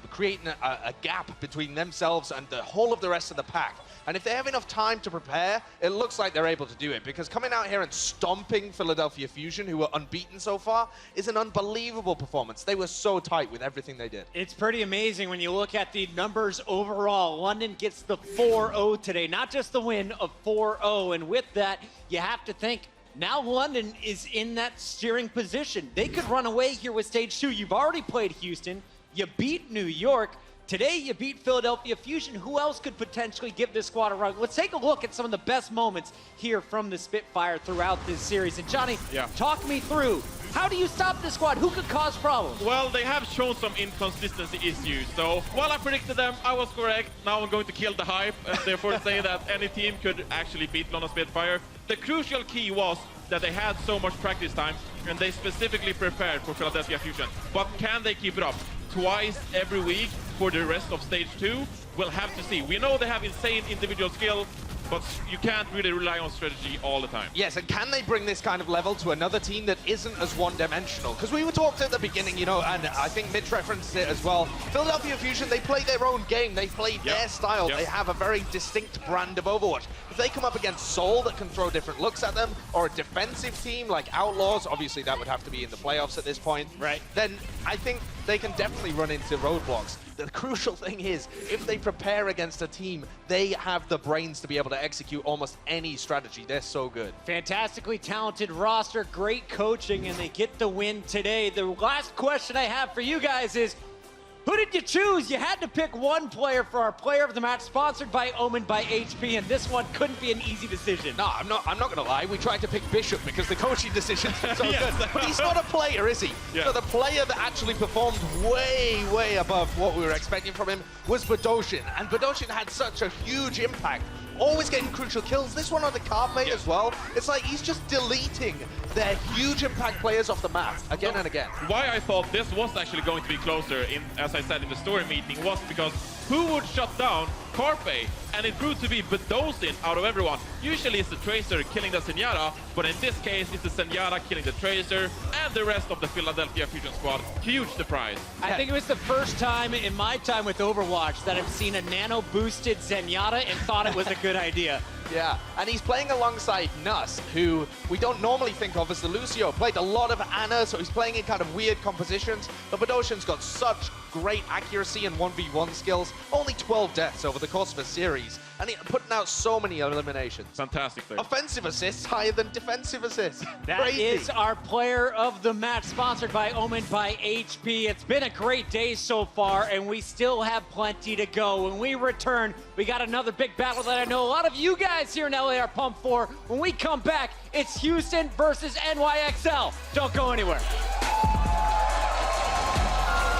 creating a gap between themselves and the whole of the rest of the pack. And if they have enough time to prepare, it looks like they're able to do it. Because coming out here and stomping Philadelphia Fusion, who were unbeaten so far, is an unbelievable performance. They were so tight with everything they did. It's pretty amazing when you look at the numbers overall. London gets the 4-0 today, not just the win of 4-0. And with that, you have to think Now London is in that steering position. They could run away here with stage 2. You've already played Houston. You beat New York. Today, you beat Philadelphia Fusion. Who else could potentially give this squad a run? Let's take a look at some of the best moments here from the Spitfire throughout this series. And Johnny, talk me through, how do you stop this squad? Who could cause problems? Well, they have shown some inconsistency issues. So while I predicted them, I was correct. Now I'm going to kill the hype and therefore say that any team could actually beat London Spitfire. The crucial key was that they had so much practice time and they specifically prepared for Philadelphia Fusion. But can they keep it up? Twice every week for the rest of stage 2? We'll have to see. We know they have insane individual skill, but you can't really rely on strategy all the time. Yes, and can they bring this kind of level to another team that isn't as one-dimensional? Because we were talked at the beginning, you know, and I think Mitch referenced it as well. Philadelphia Fusion, they play their own game. They play their style. They have a very distinct brand of Overwatch. If they come up against Seoul that can throw different looks at them, or a defensive team like Outlaws, obviously that would have to be in the playoffs at this point, then I think they can definitely run into roadblocks. The crucial thing is, if they prepare against a team, they have the brains to be able to execute almost any strategy. They're so good. Fantastically talented roster, great coaching, and they get the win today. The last question I have for you guys is, who did you choose? You had to pick one player for our player of the match, sponsored by Omen by HP, and this one couldn't be an easy decision. No, I'm not gonna lie. We tried to pick Bishop because the coaching decisions were so good. But he's not a player, is he? So the player that actually performed way, way above what we were expecting from him was Badoshin. And Badoshin had such a huge impact, always getting crucial kills. This one on the Carpmate as well. It's like he's just deleting their huge impact players off the map again and again. Why I thought this was actually going to be closer, as I said in the story meeting, was because who would shut down Carpe? And it proved to be Badoshin out of everyone. Usually it's the Tracer killing the Zenyatta, but in this case it's the Zenyatta killing the Tracer and the rest of the Philadelphia Fusion squad. Huge surprise. I think it was the first time in my time with Overwatch that I've seen a nano-boosted Zenyatta and thought it was a good idea. Yeah, and he's playing alongside Nuss, who we don't normally think of as the Lucio. Played a lot of Ana, so he's playing in kind of weird compositions. But Badoshin's got such great accuracy and 1v1 skills. Only 12 deaths over the course of a series. And putting out so many eliminations. Fantastic thing. Offensive assists higher than defensive assists. That is our player of the match, sponsored by Omen by HP. It's been a great day so far, and we still have plenty to go. When we return, we got another big battle that I know a lot of you guys here in LA are pumped for. When we come back, it's Houston versus NYXL. Don't go anywhere.